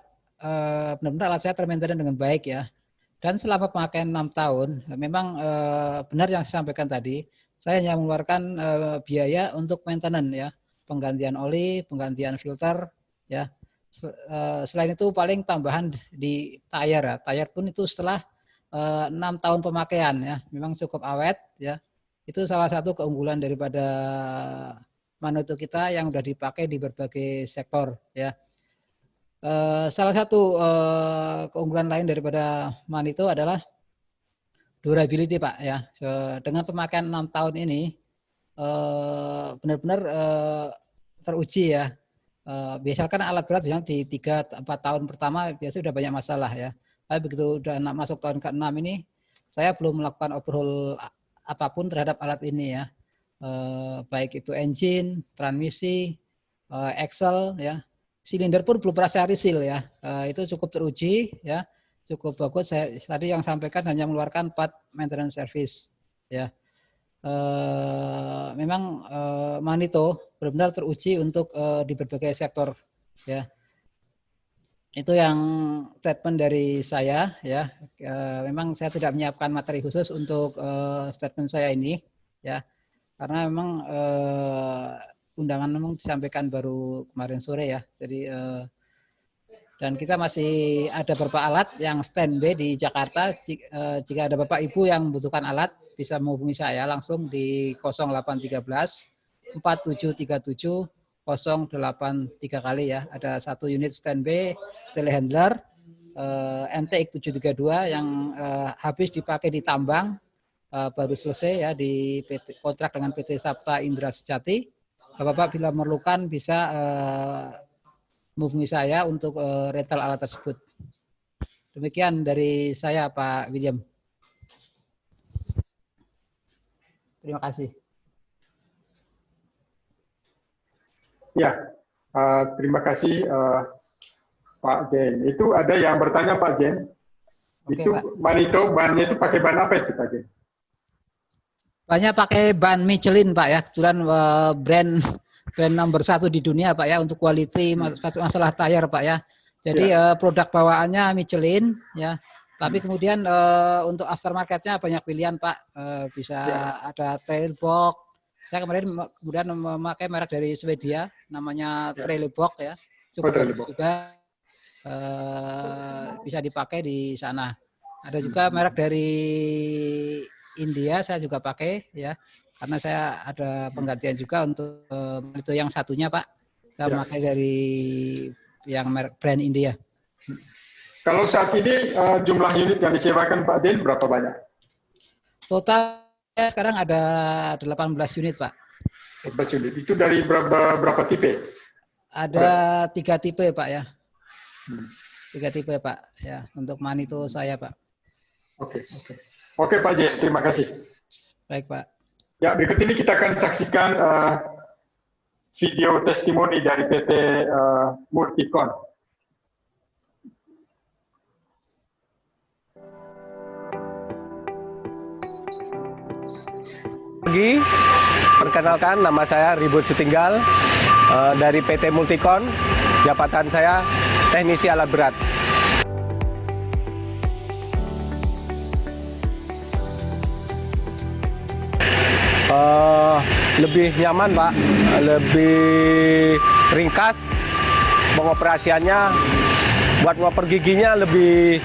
benar-benar alat saya termainten dengan baik ya. Dan selama pemakaian 6 tahun, memang benar yang saya sampaikan tadi, saya hanya mengeluarkan biaya untuk maintenance ya, penggantian oli, penggantian filter ya. Selain itu paling tambahan di tire ya. Tire pun itu setelah 6 tahun pemakaian ya, memang cukup awet ya. Itu salah satu keunggulan daripada Manito kita yang sudah dipakai di berbagai sektor ya. Salah satu keunggulan lain daripada Manito adalah durability Pak ya. Dengan pemakaian 6 tahun ini benar-benar teruji ya. Biasanya kan alat berat di 3-4 tahun pertama biasanya sudah banyak masalah ya. Tapi begitu udah masuk tahun ke-6 ini, saya belum melakukan overhaul apapun terhadap alat ini ya. Baik itu engine, transmisi, axle ya. Silinder pun belum pernah saya reseal ya. Itu cukup teruji ya. Cukup bagus. Saya tadi yang sampaikan hanya mengeluarkan 4 maintenance service ya. Memang Manito benar-benar teruji untuk di berbagai sektor ya. Itu yang statement dari saya ya. Memang saya tidak menyiapkan materi khusus untuk statement saya ini ya, karena memang undangan memang disampaikan baru kemarin sore ya. Jadi dan kita masih ada beberapa alat yang standby di Jakarta. Jika ada Bapak Ibu yang membutuhkan alat, bisa menghubungi saya langsung di 0813 4737 083 kali ya. Ada 1 unit standby telehandler MTX 732 yang habis dipakai di tambang, baru selesai ya di kontrak dengan PT Sapta Indra Sejati. Bapak bila memerlukan bisa menghubungi saya untuk rental alat tersebut. Demikian dari saya Pak William. Terima kasih. Ya, terima kasih Pak Jen. Itu ada yang bertanya Pak Jen. Oke, itu Pak. Manito bannya itu pakai ban apa itu Pak Jen? Banyak pakai ban Michelin Pak ya. Kebetulan brand nomor 1 di dunia Pak ya untuk quality masalah tire Pak ya. Jadi produk bawaannya Michelin ya. Tapi kemudian untuk aftermarketnya banyak pilihan Pak. Bisa ada trail box. Saya kemarin kemudian memakai merek dari Swedia namanya Trail box ya. Cukup juga bisa dipakai di sana. Ada juga merek dari India saya juga pakai ya. Karena saya ada penggantian juga untuk itu yang satunya Pak. Saya memakai dari yang merek brand India. Kalau saat ini jumlah unit yang disewakan Pak Den berapa banyak? Total sekarang ada 18 unit Pak. 18 unit. Itu dari berapa tipe? Ada 3 tipe Pak ya. 3 tipe Pak ya untuk Manito saya Pak. Oke Pak Jen, terima kasih. Baik Pak. Ya, berikut ini kita akan saksikan video testimoni dari PT Multicon. Perkenalkan, nama saya Ribut Sutinggal dari PT Multicon. Jabatan saya teknisi alat berat. Lebih nyaman Pak, lebih ringkas pengoperasiannya, buat ngoper giginya lebih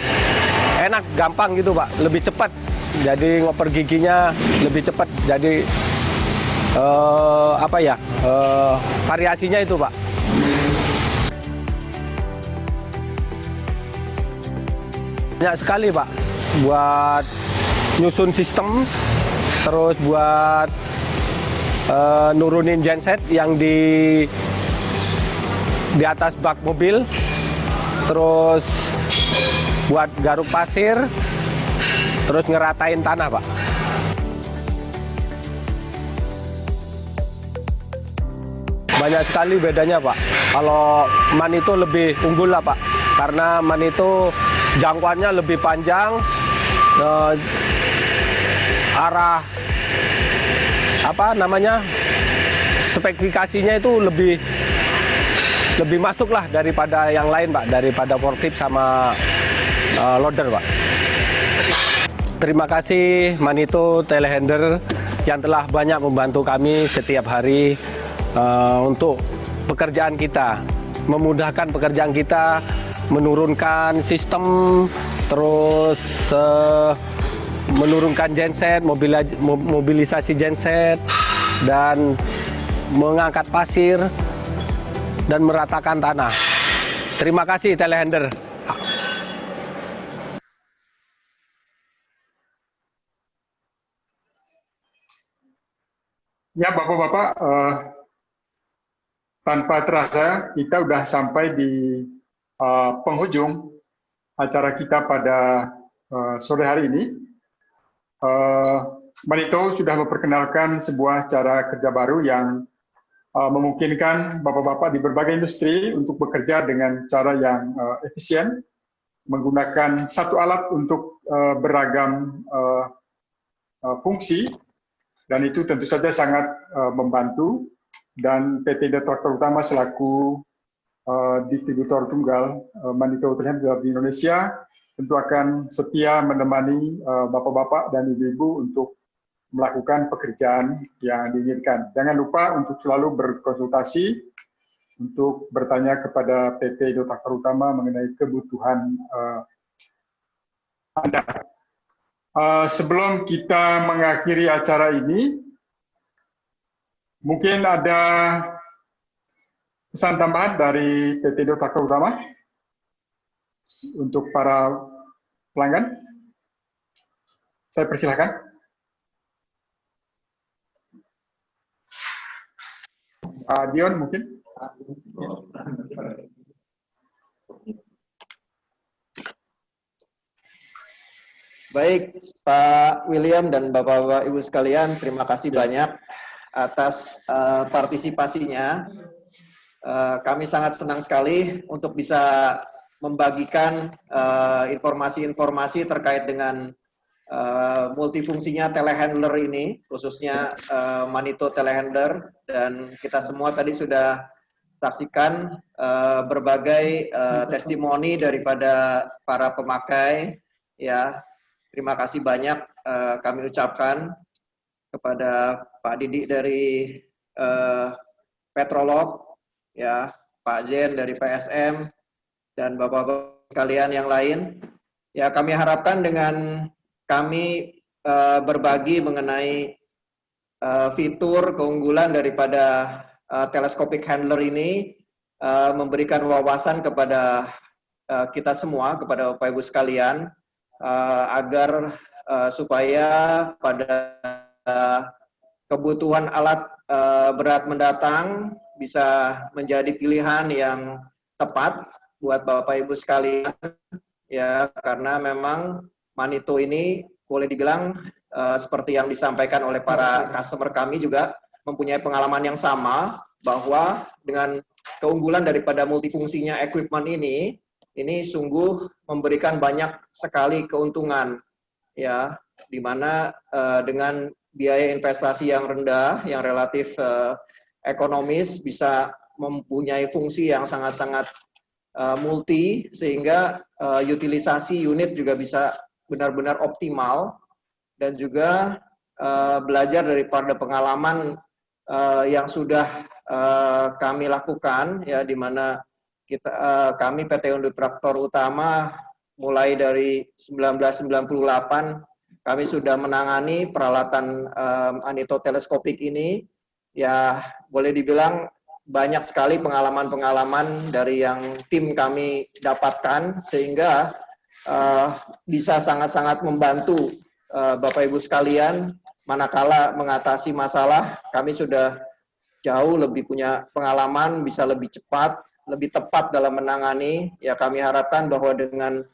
enak, gampang gitu Pak, lebih cepat. Jadi ngoper giginya lebih cepat. Jadi variasinya itu Pak. Banyak sekali Pak, buat nyusun sistem, terus buat nurunin genset yang di atas bak mobil, terus buat garuk pasir, terus ngeratain tanah Pak. Banyak sekali bedanya Pak. Kalau Manito lebih unggul lah Pak, karena Manito jangkauannya lebih panjang, arah spesifikasinya itu lebih masuk lah daripada yang lain Pak, daripada forklift sama loader Pak. Terima kasih Manito Telehandler yang telah banyak membantu kami setiap hari untuk pekerjaan kita. memudahkan pekerjaan kita, menurunkan sistem, terus menurunkan genset, mobilisasi genset, dan mengangkat pasir dan meratakan tanah. Terima kasih telehandler. Ya, Bapak-Bapak, tanpa terasa kita sudah sampai di penghujung acara kita pada sore hari ini. Manito sudah memperkenalkan sebuah cara kerja baru yang memungkinkan Bapak-Bapak di berbagai industri untuk bekerja dengan cara yang efisien, menggunakan satu alat untuk beragam fungsi, dan itu tentu saja sangat membantu. Dan PT Indo Traktor Utama selaku distributor tunggal Manito Telehandler di Indonesia tentu akan setia menemani Bapak-Bapak dan Ibu-Ibu untuk melakukan pekerjaan yang diinginkan. Jangan lupa untuk selalu berkonsultasi untuk bertanya kepada PT Indo Traktor Utama mengenai kebutuhan Anda. Sebelum kita mengakhiri acara ini, mungkin ada pesan tambahan dari PT Indo Traktor Utama untuk para pelanggan. Saya persilahkan. Dion mungkin. Baik, Pak William dan Bapak-Bapak Ibu sekalian, terima kasih banyak atas partisipasinya. Kami sangat senang sekali untuk bisa membagikan informasi-informasi terkait dengan multifungsinya telehandler ini, khususnya Manito Telehandler, dan kita semua tadi sudah saksikan berbagai testimoni daripada para pemakai. Ya, terima kasih banyak kami ucapkan kepada Pak Didi dari Petrolog, ya, Pak Jen dari PSM, dan Bapak-Bapak sekalian yang lain. Ya, kami harapkan dengan kami berbagi mengenai fitur keunggulan daripada telescopic handler ini, memberikan wawasan kepada kita semua, kepada Bapak Ibu sekalian, agar supaya pada kebutuhan alat berat mendatang bisa menjadi pilihan yang tepat buat Bapak Ibu sekalian, ya, karena memang Manito ini boleh dibilang seperti yang disampaikan oleh para customer kami juga mempunyai pengalaman yang sama, bahwa dengan keunggulan daripada multifungsinya equipment ini sungguh memberikan banyak sekali keuntungan, ya, di mana dengan biaya investasi yang rendah, yang relatif ekonomis, bisa mempunyai fungsi yang sangat-sangat multi, sehingga utilisasi unit juga bisa benar-benar optimal, dan juga belajar daripada pengalaman yang sudah kami lakukan, ya, di mana kami PT Indo Traktor Utama mulai dari 1998 kami sudah menangani peralatan Manito teleskopik ini. Ya, boleh dibilang banyak sekali pengalaman-pengalaman dari yang tim kami dapatkan, sehingga bisa sangat-sangat membantu Bapak Ibu sekalian manakala mengatasi masalah. Kami sudah jauh lebih punya pengalaman, bisa lebih cepat, lebih tepat dalam menangani. Ya, kami harapkan bahwa dengan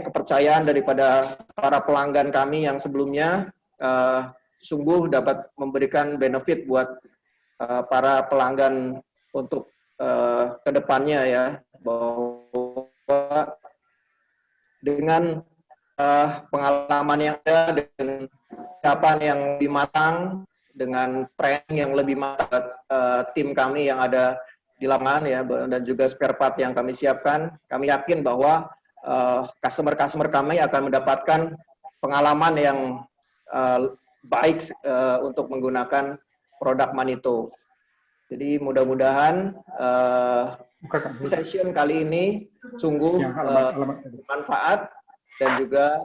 kepercayaan daripada para pelanggan kami yang sebelumnya sungguh dapat memberikan benefit buat para pelanggan untuk kedepannya, ya, bahwa dengan pengalaman yang ada, dengan persiapan yang lebih matang, dengan training yang lebih matang, tim kami yang ada di lapangan, ya, dan juga spare part yang kami siapkan, kami yakin bahwa customer kami akan mendapatkan pengalaman yang baik untuk menggunakan produk Manito. Jadi mudah-mudahan session kali ini sungguh bermanfaat dan juga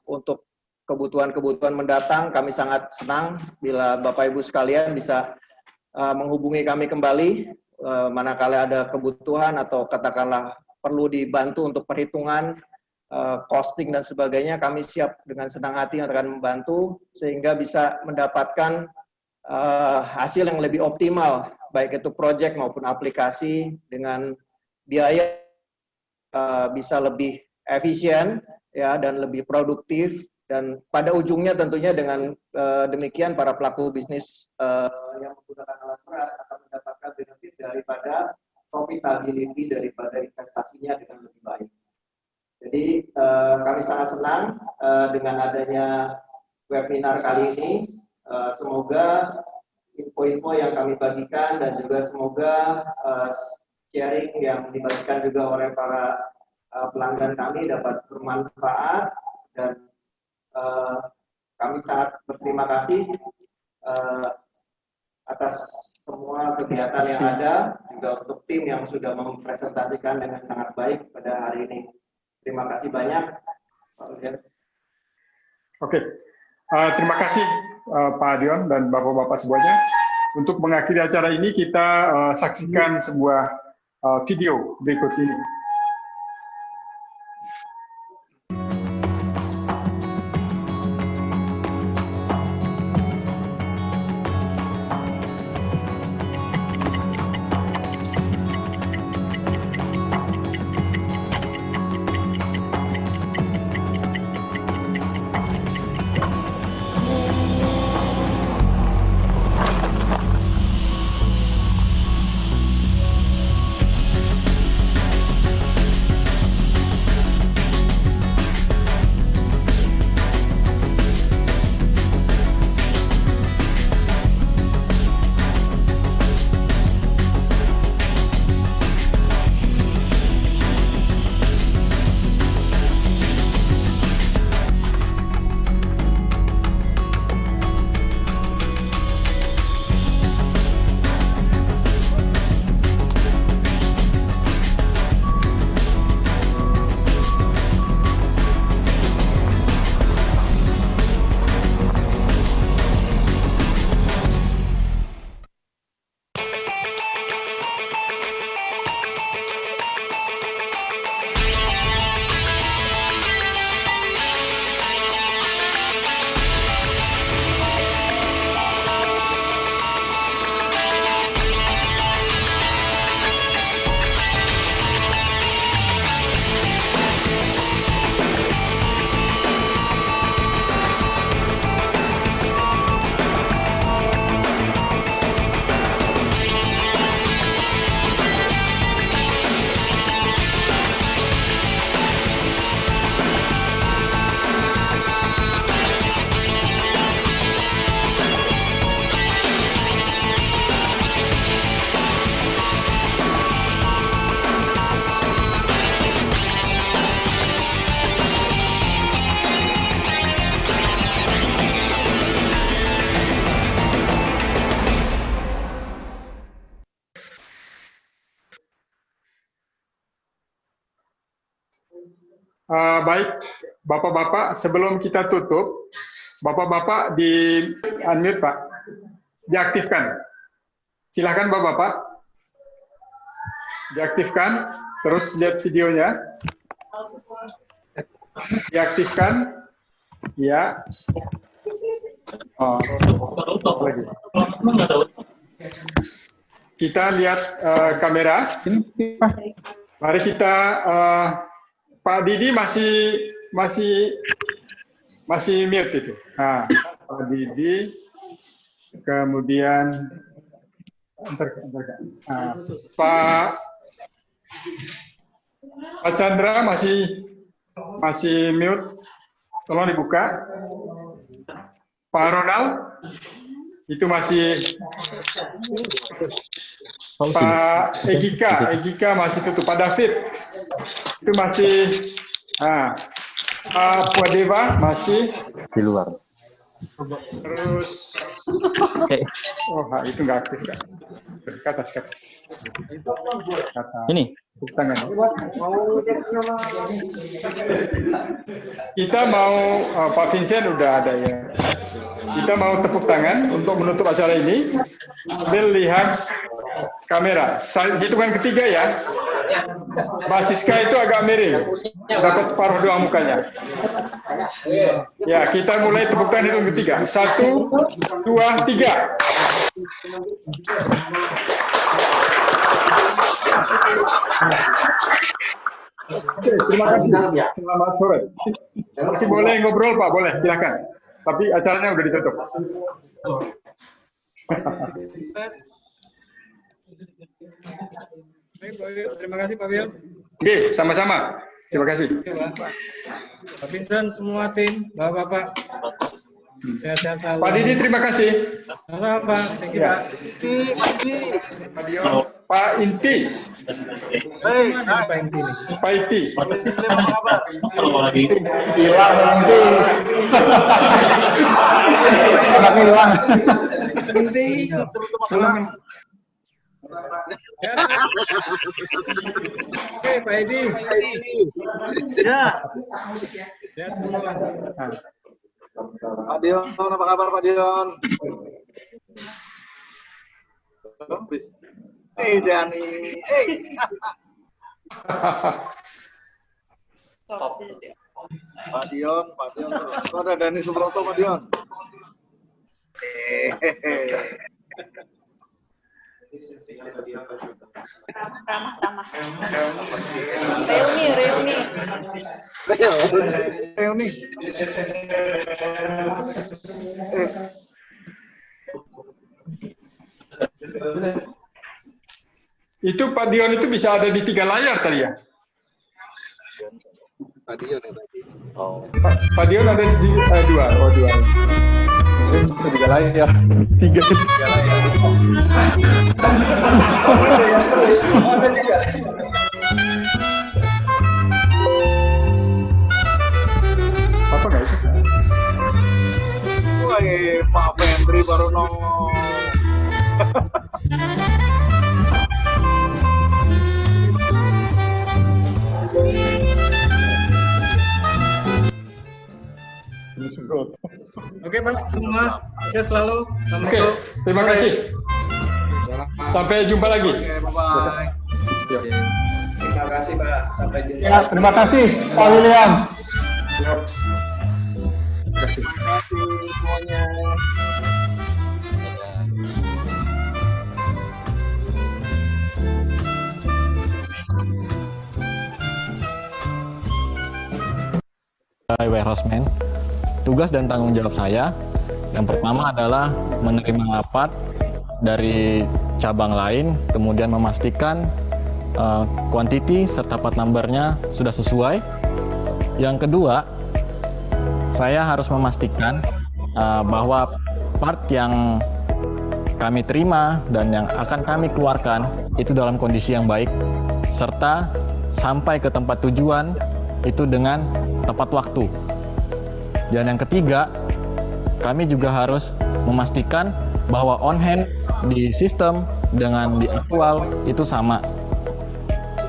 untuk kebutuhan-kebutuhan mendatang kami sangat senang bila Bapak Ibu sekalian bisa menghubungi kami kembali manakala ada kebutuhan atau katakanlah perlu dibantu untuk perhitungan costing dan sebagainya, kami siap dengan senang hati yang akan membantu sehingga bisa mendapatkan hasil yang lebih optimal, baik itu proyek maupun aplikasi dengan biaya bisa lebih efisien ya dan lebih produktif, dan pada ujungnya tentunya dengan demikian para pelaku bisnis yang menggunakan alat berat akan mendapatkan benefit daripada profitability daripada investasinya dengan lebih baik. Jadi kami sangat senang dengan adanya webinar kali ini. Semoga info-info yang kami bagikan dan juga semoga sharing yang dibagikan juga oleh para pelanggan kami dapat bermanfaat, dan kami sangat berterima kasih atas semua kegiatan yang ada, juga untuk tim yang sudah mempresentasikan dengan sangat baik pada hari ini. Terima kasih banyak, Pak Udian. Oke, terima kasih Pak Dion dan Bapak-Bapak semuanya. Untuk mengakhiri acara ini kita saksikan sebuah video berikut ini. Baik, Bapak-Bapak, sebelum kita tutup, Bapak-Bapak di unmute Pak, diaktifkan. Silakan Bapak-Bapak, diaktifkan, terus lihat videonya, diaktifkan, ya. Lagi. Kita lihat kamera. Mari kita Pak Didi masih mute itu. Nah, Pak Didi, kemudian Pak Chandra masih mute, tolong dibuka. Pak Ronald itu masih. Pak Egika masih tutup. Pak David itu masih. Pak Deva masih di luar. Terus, itu nggak aktif kan? Ke atas. Ini. Tepuk tangan. Kita mau, Pak Vincent udah ada ya. Kita mau tepuk tangan untuk menutup acara ini. Sambil lihat kamera. Hitungan ketiga ya. Mbak Siska itu agak miring. Dapat separuh doang mukanya. Ya, kita mulai tepuk tangan hitungan ketiga. 1, 2, 3. Oke, terima kasih. Selamat sore. Masih boleh ngobrol Pak, boleh, silakan. Tapi acaranya udah ditutup. Baik, terima kasih Pak Wil. Oke, sama-sama. Terima kasih. Pak Vincent, semua tim, Bapak-Bapak. Sehat-sehat selalu. Pak Didi, terima kasih. Sama-sama Pak, thank you Ya. Pak. Pak Inti. Mana Pak Inti nih? Pak Inti. Kalau lagi Hilang nanti. Anaknya hilang. Oke, Pak Edi. Ya. Sehat semua. Pak Dion, apa kabar Pak Dion? Dani. Pak Dion. Oh, ada Dani Subroto Pak Dion. Ramah. Reuni. Itu Pak Dion itu bisa ada di 3 layar kali ya? Pak Dion ya tadi. Oh. Pak Dion ada di 2. Oh, 2. 3 layar. 3 layar. Apa nggak itu? Woi, Pak Fendri baru nongol. Oke Pak, semua sukses selalu. Oke, terima kasih. Sampai jumpa lagi. Oke, bye-bye. Terima kasih Pak, sampai jumpa. Ya, terima kasih Pak William. Terima kasih. Terima kasih semuanya. Warehouseman. Tugas dan tanggung jawab saya yang pertama adalah menerima lapat dari cabang lain, kemudian memastikan quantity serta part number-nya sudah sesuai. Yang kedua, saya harus memastikan bahwa part yang kami terima dan yang akan kami keluarkan itu dalam kondisi yang baik, serta sampai ke tempat tujuan itu dengan tepat waktu. Dan yang ketiga, kami juga harus memastikan bahwa on hand di sistem dengan di aktual itu sama.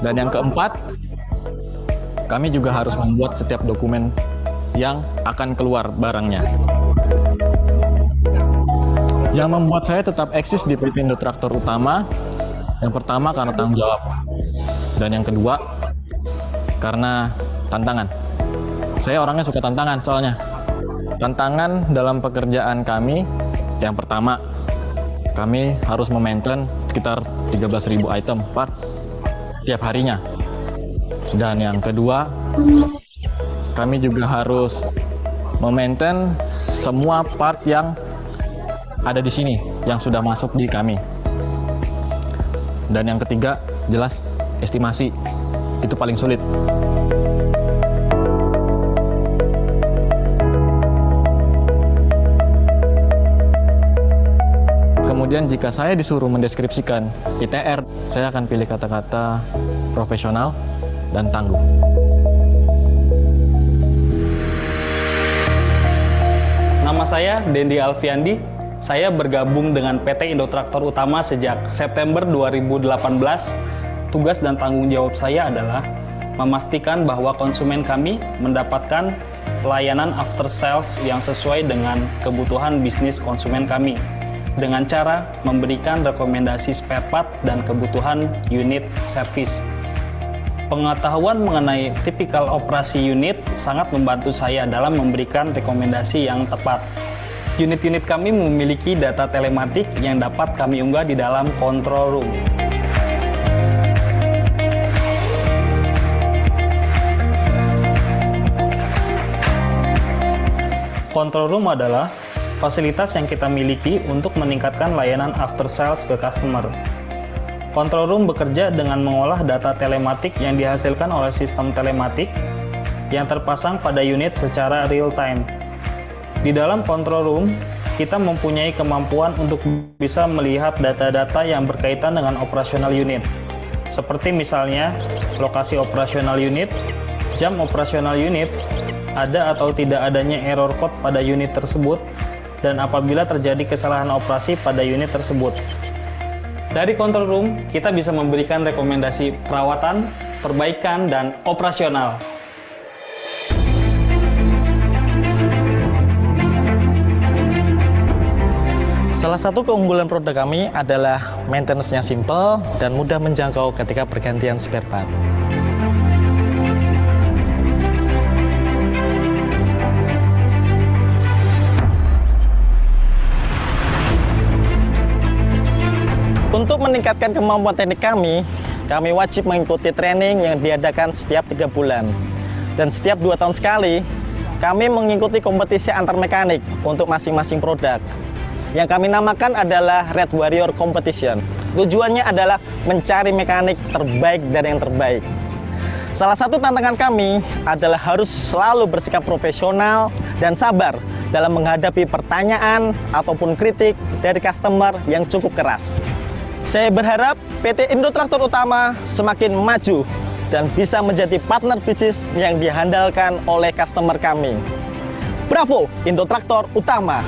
Dan yang keempat, kami juga harus membuat setiap dokumen yang akan keluar barangnya. Yang membuat saya tetap eksis di Pelpindo Traktor Utama, yang pertama karena tanggung jawab, dan yang kedua karena tantangan. Saya orangnya suka tantangan soalnya. Tantangan dalam pekerjaan kami, yang pertama, kami harus memaintain sekitar 13.000 item part tiap harinya. Dan yang kedua, kami juga harus memaintain semua part yang ada di sini, yang sudah masuk di kami. Dan yang ketiga, jelas estimasi. Itu paling sulit. Kemudian jika saya disuruh mendeskripsikan ITR, saya akan pilih kata-kata profesional dan tangguh. Nama saya Dendi Alfiandi, Saya bergabung dengan PT Indotraktor Utama sejak September 2018. Tugas dan tanggung jawab saya adalah memastikan bahwa konsumen kami mendapatkan pelayanan after sales yang sesuai dengan kebutuhan bisnis konsumen kami, dengan cara memberikan rekomendasi spare part dan kebutuhan unit service. Pengetahuan mengenai tipikal operasi unit sangat membantu saya dalam memberikan rekomendasi yang tepat. Unit-unit kami memiliki data telematik yang dapat kami unggah di dalam control room. Control room adalah fasilitas yang kita miliki untuk meningkatkan layanan after sales ke customer. Control room bekerja dengan mengolah data telematik yang dihasilkan oleh sistem telematik yang terpasang pada unit secara real time. Di dalam control room, kita mempunyai kemampuan untuk bisa melihat data-data yang berkaitan dengan operasional unit, seperti misalnya lokasi operasional unit, jam operasional unit, ada atau tidak adanya error code pada unit tersebut, dan apabila terjadi kesalahan operasi pada unit tersebut. Dari control room, kita bisa memberikan rekomendasi perawatan, perbaikan, dan operasional. Salah satu keunggulan produk kami adalah maintenance-nya simple dan mudah menjangkau ketika pergantian spare part. Untuk meningkatkan kemampuan teknik kami wajib mengikuti training yang diadakan setiap 3 bulan. Dan setiap 2 tahun sekali, kami mengikuti kompetisi antar mekanik untuk masing-masing produk. Yang kami namakan adalah Red Warrior Competition. Tujuannya adalah mencari mekanik terbaik dari yang terbaik. Salah satu tantangan kami adalah harus selalu bersikap profesional dan sabar dalam menghadapi pertanyaan ataupun kritik dari customer yang cukup keras. Saya berharap PT Indotraktor Utama semakin maju dan bisa menjadi partner bisnis yang dihandalkan oleh customer kami. Bravo, Indotraktor Utama!